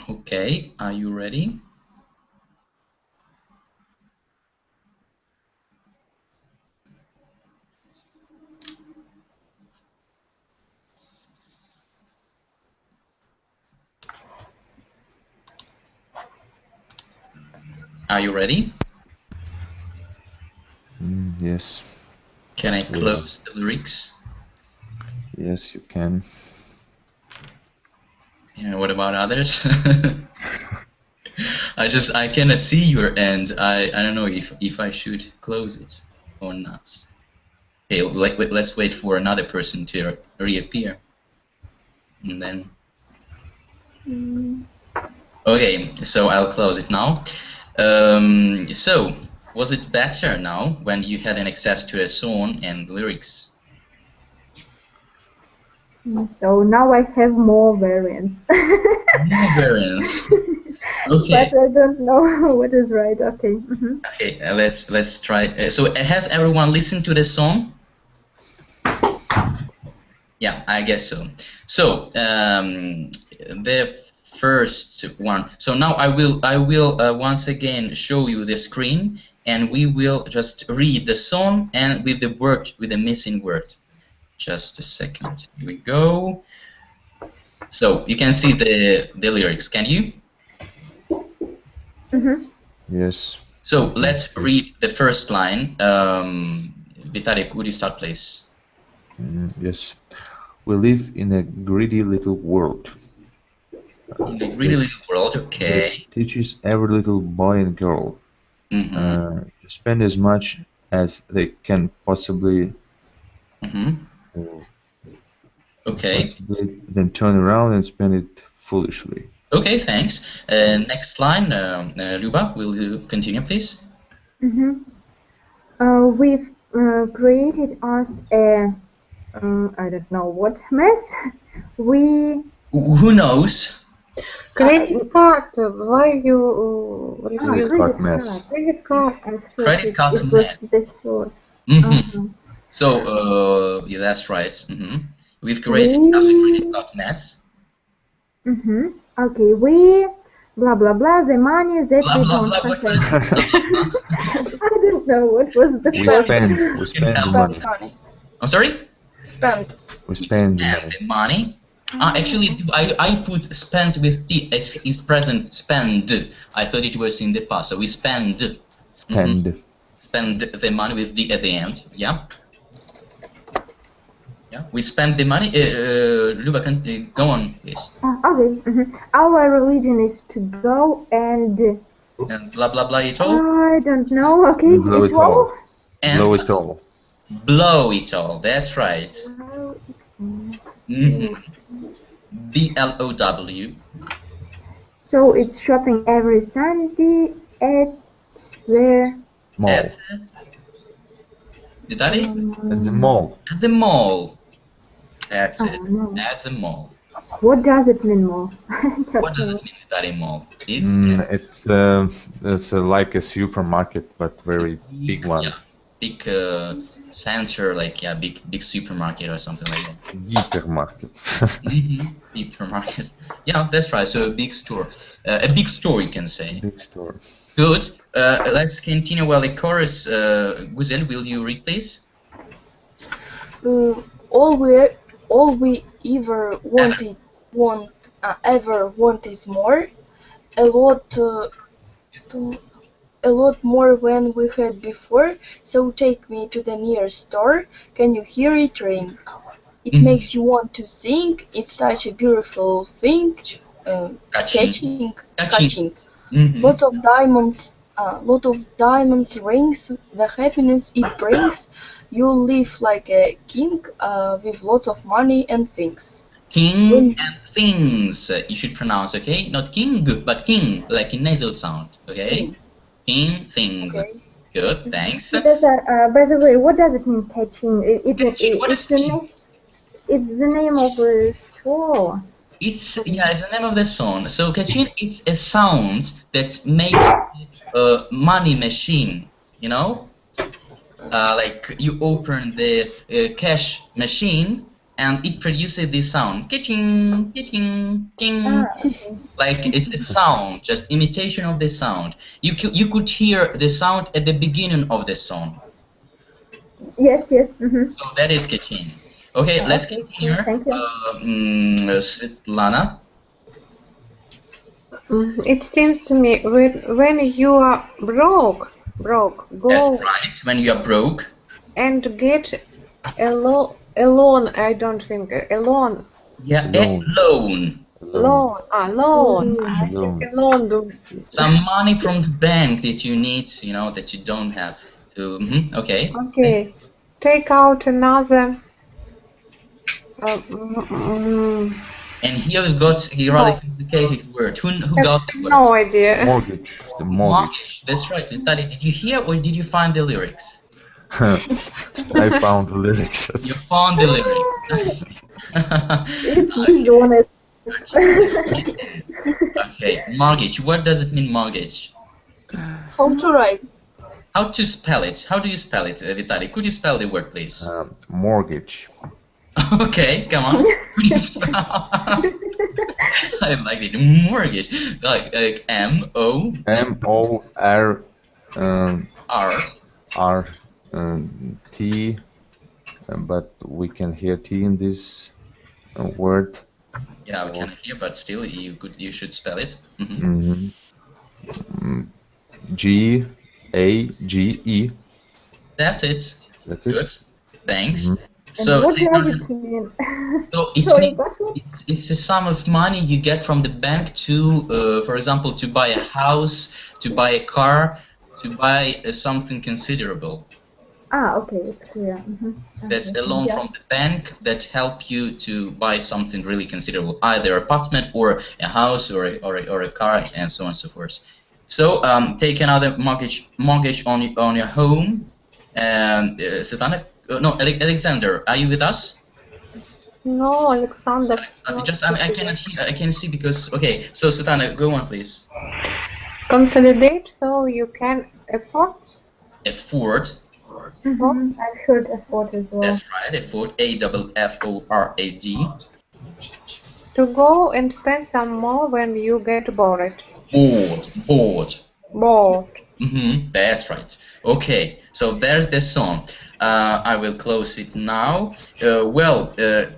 Okay, are you ready? Are you ready? Yes. Can I close the lyrics? Yes, you can. Yeah, what about others? I cannot see your end. I don't know if I should close it or not. Okay, let's wait for another person to reappear. And then okay, so I'll close it now. So was it better now when you had an access to a song and lyrics? So now I have more variants. More variants. Okay. But I don't know what is right. Okay. Okay, let's try. So has everyone listened to the song? Yeah, I guess so. So the first one. So now I will once again show you the screen, and we will just read the song and with the missing word. Just a second. Here we go. So you can see the lyrics. Can you? Yes. So let's read the first line. Vitaly, would you start, please? Yes. We live in a greedy little world. In a greedy little world, okay. It teaches every little boy and girl to spend as much as they can possibly. Okay. Then turn around and spend it foolishly. Okay, thanks. Next line, Luba, will you continue, please? We've created us a I don't know what mess. We. Who knows? Credit card. Why you refuse? Credit card mess. Credit card. Credit card mess. So yeah, that's right. We've created us a credit card mess. Okay, we blah blah blah the money that Blah, we blah, don't blah, possess. I don't know what was the We spend the money. I'm sorry? Spend. We spend the money. Actually, I put spend with T. It's present spend. I thought it was in the past. So we spend. Spend the money with D at the end. Yeah. Yeah. We spend the money. Luba, go on, please. Okay. Our religion is to go and blah blah blah it all. I don't know. Okay. Blow it all. And blow it all. Blow it all. That's right. BLOW. So it's shopping every Sunday at the mall. At the mall. At the mall. That's it. No. At the mall. What does it mean, mall? What does it mean, Vitaly, mall? It's it's like a supermarket, but very big one. Yeah. Big center, like big supermarket or something like that. Hypermarket. Hypermarket. Yeah, that's right. So a big store, a big store, you can say. Big store. Good. Let's continue. Well, the chorus. Guzel, will you read, please? All we ever want is more. A lot more than we had before, so take me to the nearest store. Can you hear it ring? It makes you want to sing. It's such a beautiful thing. Catching. Lots of diamonds. Rings. The happiness it brings. You live like a king with lots of money and things. King and things. You should pronounce, okay? Not king, but king, like a nasal sound, okay? King, things. Okay. Good, thanks. By the way, what does it mean, catching? It's the name of a store. It's the name of the song. So catching is a sound that makes a money machine. You know, like you open the cash machine and it produces this sound, ka-ching, ka-ching, ting. Like it's a sound, just imitation of the sound. You could hear the sound at the beginning of the song. Yes. So that is ka-ching. Okay, let's continue. Thank you. Svetlana. It seems to me when you are broke, go. That's right. When you are broke. And get alone. I don't think alone. Yeah, loan. Loan. I think a loan. Some money from the bank that you need, you know, that you don't have. To, okay. Okay. Take out another. And here we've got a rather complicated word. Who got the word? No idea. Mortgage. The mortgage. That's right. Vitaly, did you hear or did you find the lyrics? I found the lyrics. You found the lyrics. It's Okay, mortgage. What does it mean, mortgage? How to write? How to spell it? How do you spell it, Vitaly? Could you spell the word, please? Mortgage. Okay, come on. Please spell. I like it. Mortgage. Like M-O. M-O-R R. R T, but we can hear T in this word. Yeah, we can hear, but still, you should spell it. G-A-G-E. That's it. That's it. Good. Thanks. And So what does it mean? So it's a sum of money you get from the bank to, for example, to buy a house, to buy a car, to buy something considerable. Ah, okay, it's clear. That's a loan from the bank that help you to buy something really considerable, either apartment or a house or a car, and so on and so forth. So take another mortgage on your home. And Svetlana, no, Alexander, are you with us? No, Alexander. I cannot hear. I can see because. Okay, so Svetlana, go on, please. Consolidate so you can afford. Afford. I've heard afford as well. That's right. Afford. A-F-F-O-R-A-D. To go and spend some more when you get bored. Bored. That's right. Okay, so there's the song. I will close it now.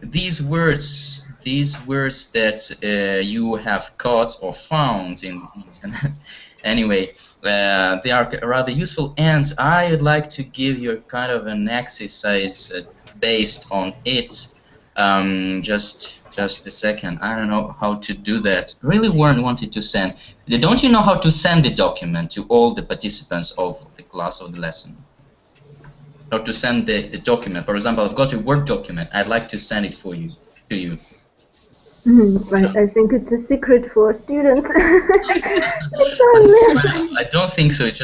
These words that you have caught or found in the internet, anyway, they are rather useful, and I would like to give you kind of an exercise based on it. Just a second. I don't know how to do that. Really wanted to send. Don't you know how to send the document to all the participants of the class or the lesson? How to send the document. For example, I've got a Word document. I'd like to send it to you. I think it's a secret for students. I don't think so. It's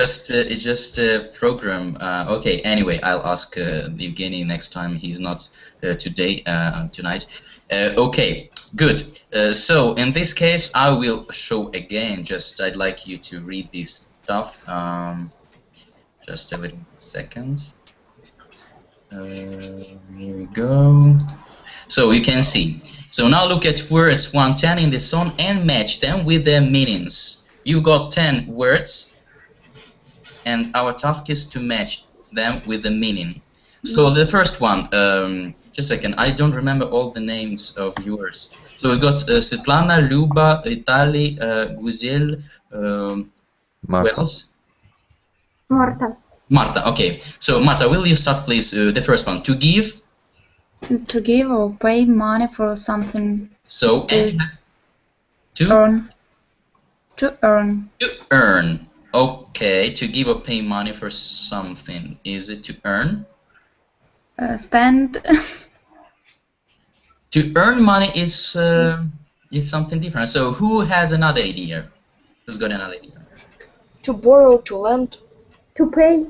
just a program. Okay. Anyway, I'll ask Evgeny next time. He's not tonight. Okay. Good. So in this case, I will show again. I'd like you to read this stuff. Just a little second. Here we go. So you can see. So now look at words 110 in the song and match them with their meanings. You got 10 words, and our task is to match them with the meaning. So the first one, just a second, I don't remember all the names of yours. So we got Svetlana, Luba, Vitali, Guzel, who else? Marta. Marta, okay. So Marta, will you start please, the first one, to give? To give or pay money for something. So, is to earn. To earn. To earn. Okay, to give or pay money for something. Is it to earn? Spend. To earn money is something different. So who has another idea? Who's got another idea? To borrow, to lend. To pay.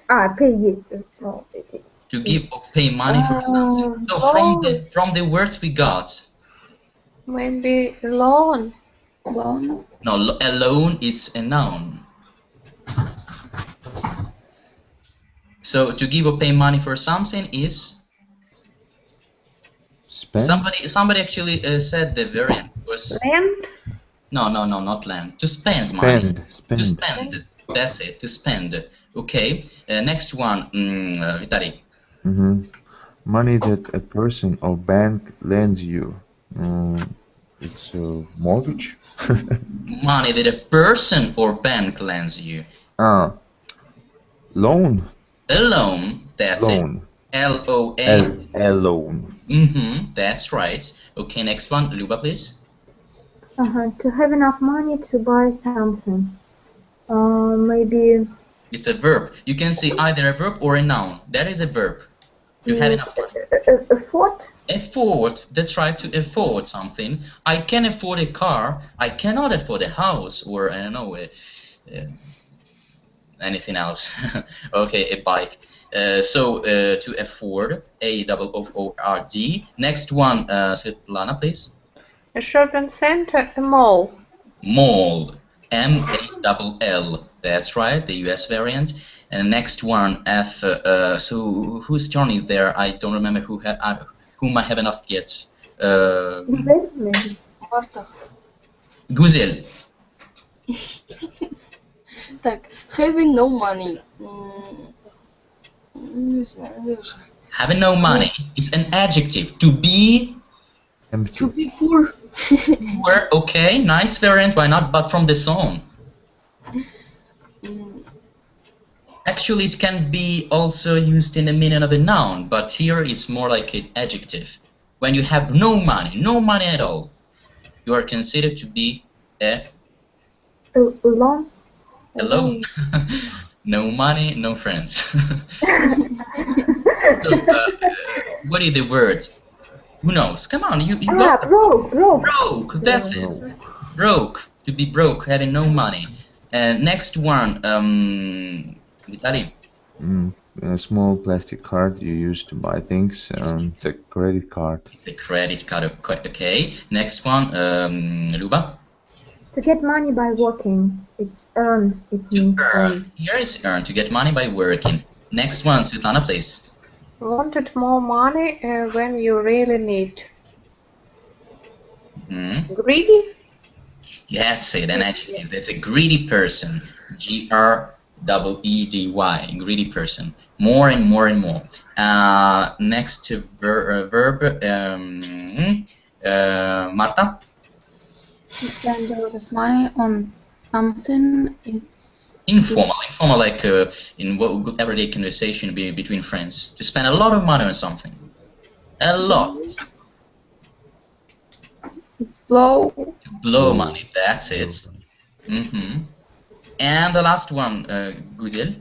Pay, yes. Oh, okay. To give or pay money for something. So from the words we got. Maybe loan. Loan. No, a loan it's a noun. So to give or pay money for something is spend. Somebody actually said the variant was Lend. No, not lend. To spend money. Spend. To spend. That's it. To spend. Okay. Next one, Vitali. Money that a person or bank lends you. It's a mortgage. Money that a person or bank lends you. Loan. A loan. That's loan. It. L-O-A. A loan. That's right. Okay, next one, Luba, please. To have enough money to buy something. Maybe. It's a verb. You can say either a verb or a noun. That is a verb. To have enough money. Afford? Afford. That's right, to afford something. I can afford a car. I cannot afford a house or, I don't know, anything else. Okay, a bike. To afford, A-O-O-R-D. Next one, Svetlana, please. A shopping center, a mall. Mall. M-A-L-L. That's right, the US variant. And next one, F. So whose turn is there? I don't remember who whom I haven't asked yet. Марта. Guzel. Так, having no money. Не знаю. Having no money is an adjective. To be To be poor. poor, okay, nice variant, why not? But from the song. Actually, it can be also used in the meaning of a noun, but here it's more like an adjective. When you have no money at all, you are considered to be Alone. alone. No money, no friends. So, what is the word? Who knows? Come on, you got Broke. broke. That's it. Broke. To be broke, having no money. Next one, Vitaly. A small plastic card you use to buy things. It's a credit card. The credit card. Okay. Next one, Luba. To get money by working. It's earned. It means earned. Here is earned. To get money by working. Next one, Svetlana, please. Wanted more money when you really need. Greedy? That's it, an adjective. That's a greedy person. G-R-E-E-D-Y. Greedy person. More and more and more. Next verb, Marta. To spend a lot of money on something, it's Informal, like in what everyday conversation between friends. To spend a lot of money on something. A lot. it's blow. Blow money, that's it. And the last one, Guzel.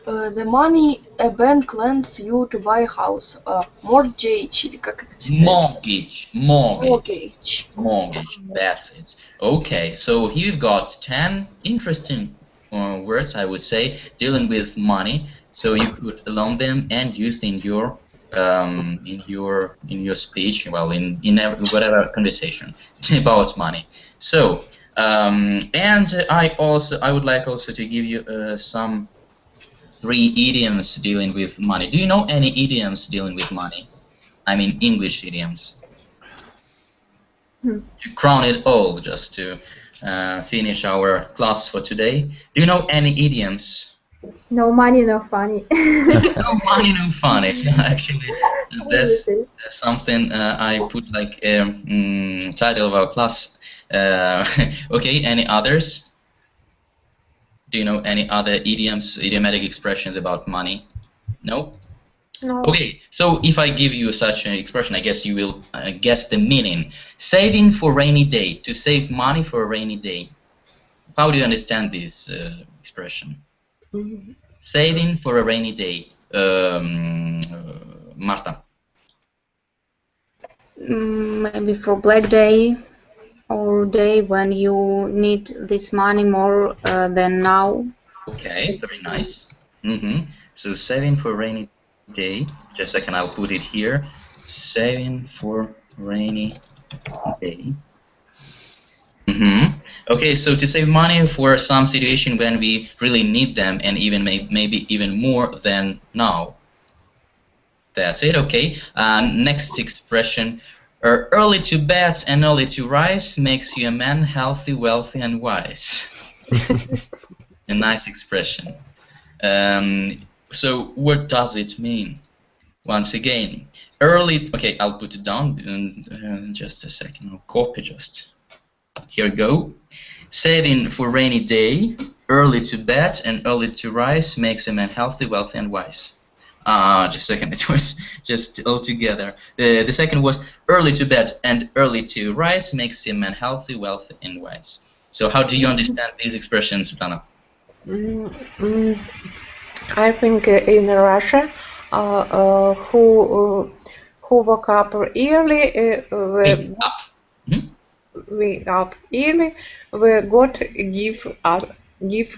The money a bank lends you to buy a house. Mortgage, или как это читается? Mortgage, that's it. Okay, so here you've got 10 interesting words, I would say, dealing with money. So you could learn them and use them in your speech, well, in whatever conversation about money. So, and I would like also to give you some 3 idioms dealing with money. Do you know any idioms dealing with money? I mean English idioms. To crown it all, just to finish our class for today. Do you know any idioms? No money, no funny. No money, no funny. Actually, that's something I put like title of our class. Okay, any others? Do you know any other idiomatic expressions about money? No? No. Okay, so if I give you such an expression, I guess you will guess the meaning. Saving for rainy day. To save money for a rainy day. How do you understand this expression? Saving for a rainy day. Marta. Maybe for Black Day, or day when you need this money more than now. Okay, very nice. So saving for rainy day. Just a second, I'll put it here. Saving for rainy day. Okay, so to save money for some situation when we really need them, and even maybe even more than now. That's it. Okay. Next expression. Early to bed and early to rise makes you a man healthy, wealthy, and wise. A nice expression. So what does it mean? Once again, early. Okay, I'll put it down in just a second. I'll copy just. Here we go. Saving for rainy day, early to bed and early to rise makes a man healthy, wealthy, and wise. Just a second, it was just all together. The second was early to bed and early to rise makes a man healthy, wealthy, and wise. So how do you understand these expressions, Svetlana? I think in Russia, who woke up early, wake up early, we got give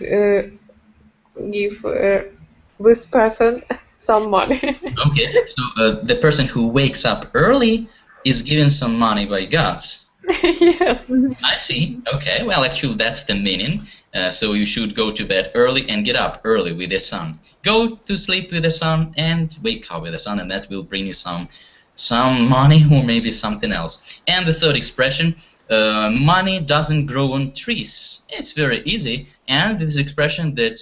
this person some money. Okay, so the person who wakes up early is given some money by God. Yes. I see. Okay, well, actually, that's the meaning. So you should go to bed early and get up early with the sun. Go to sleep with the sun and wake up with the sun, and that will bring you some some money or maybe something else. And the third expression, money doesn't grow on trees. It's very easy, and this expression that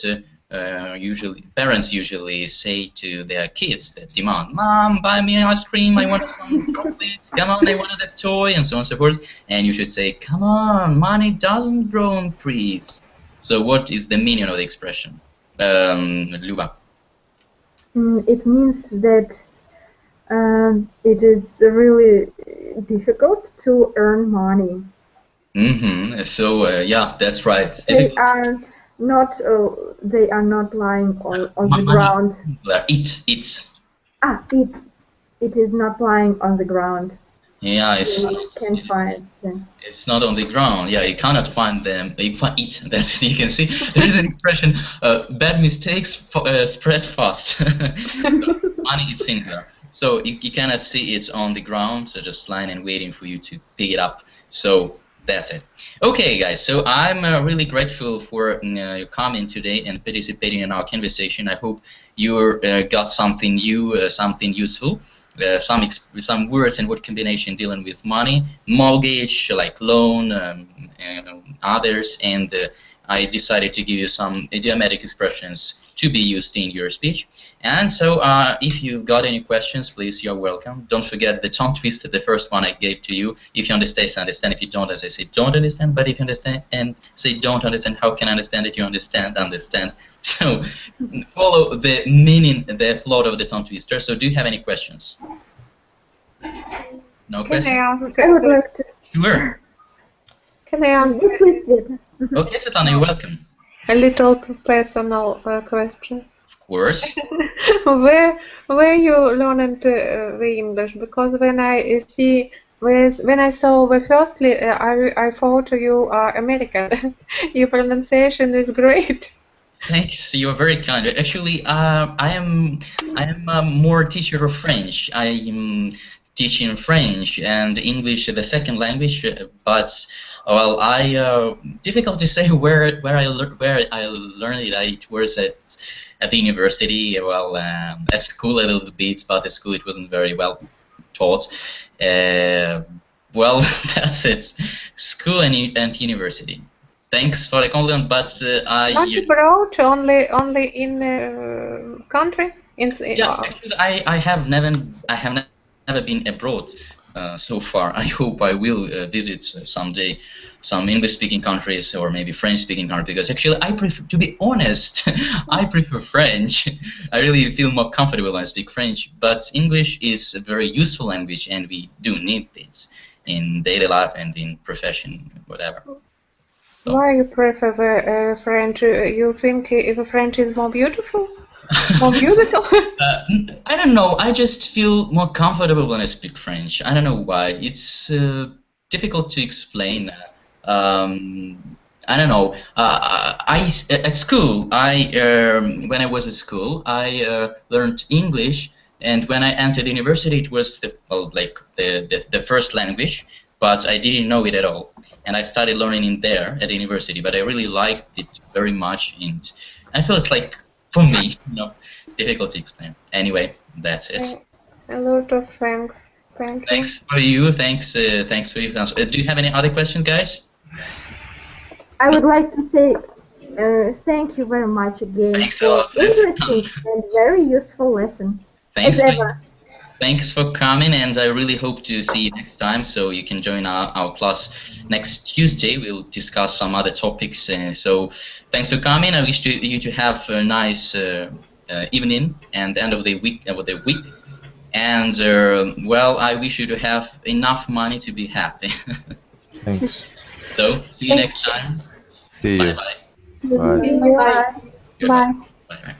parents usually say to their kids that demand, "Mom, buy me ice cream, I want some chocolate, come on, I wanted a toy," and so on and so forth. And you should say, "Come on, money doesn't grow on trees." So what is the meaning of the expression? Luba. It means that it is really difficult to earn money. So yeah, that's right. They are not lying on the ground. It is not lying on the ground. Yeah, it's not on the ground. Yeah, you cannot find them. You can't eat. That's it. You can see there is an expression: bad mistakes spread fast. Money is singular, so you cannot see it's on the ground. So just lying and waiting for you to pick it up. So that's it. Okay, guys. So I'm really grateful for your coming today and participating in our conversation. I hope you got something new, something useful. Some words and word combination dealing with money, mortgage, like loan, and others, and I decided to give you some idiomatic expressions to be used in your speech. And so if you got any questions, please, you're welcome. Don't forget the tongue twist, the first one I gave to you. If you understand, understand. If you don't, as I say, don't understand. But if you understand and say don't understand, how can I understand that you understand? So follow the meaning, the plot of the tongue twister. So do you have any questions? No questions? I would like to. Sure. Can I ask? Yes, please, Sveta. Okay, Svetlana, you're welcome. A little personal question. Of course. Where you learned the English? Because when I saw the firstly, I thought you are American. Your pronunciation is great. Thanks. You're very kind. Actually, I am more teacher of French. I am teaching French and English the second language, but well, difficult to say where I learned it. It was at the university. Well, at school a little bit, but at school it wasn't very well taught. Well, that's it. School and university. Thanks for the compliment, but not abroad, only in country. Yeah, actually, I have never been abroad so far. I hope I will visit someday some English-speaking countries or maybe French-speaking countries, because actually I prefer, to be honest, I prefer French. I really feel more comfortable when I speak French, but English is a very useful language and we do need it in daily life and in profession, whatever. So. Why you prefer the French? You think French is more beautiful? More musical? I don't know. I just feel more comfortable when I speak French. I don't know why. It's difficult to explain. I don't know. At school, when I was at school, I learned English, and when I entered university, it was the first language, but I didn't know it at all. And I started learning in there at the university, but I really liked it very much, and I feel it's like, for me, difficult to explain. Anyway, that's it. A lot of thanks. Thanks for you. Thanks for your answer. Do you have any other questions, guys? I would like to say thank you very much again for interesting and very useful lesson. Thanks for coming, and I really hope to see you next time, so you can join our class next Tuesday. We'll discuss some other topics. So thanks for coming. I wish you to have a nice evening and end of the week. And well, I wish you to have enough money to be happy. Thanks. So see you next time. See you. Bye-bye. Bye. Bye. Bye. Bye.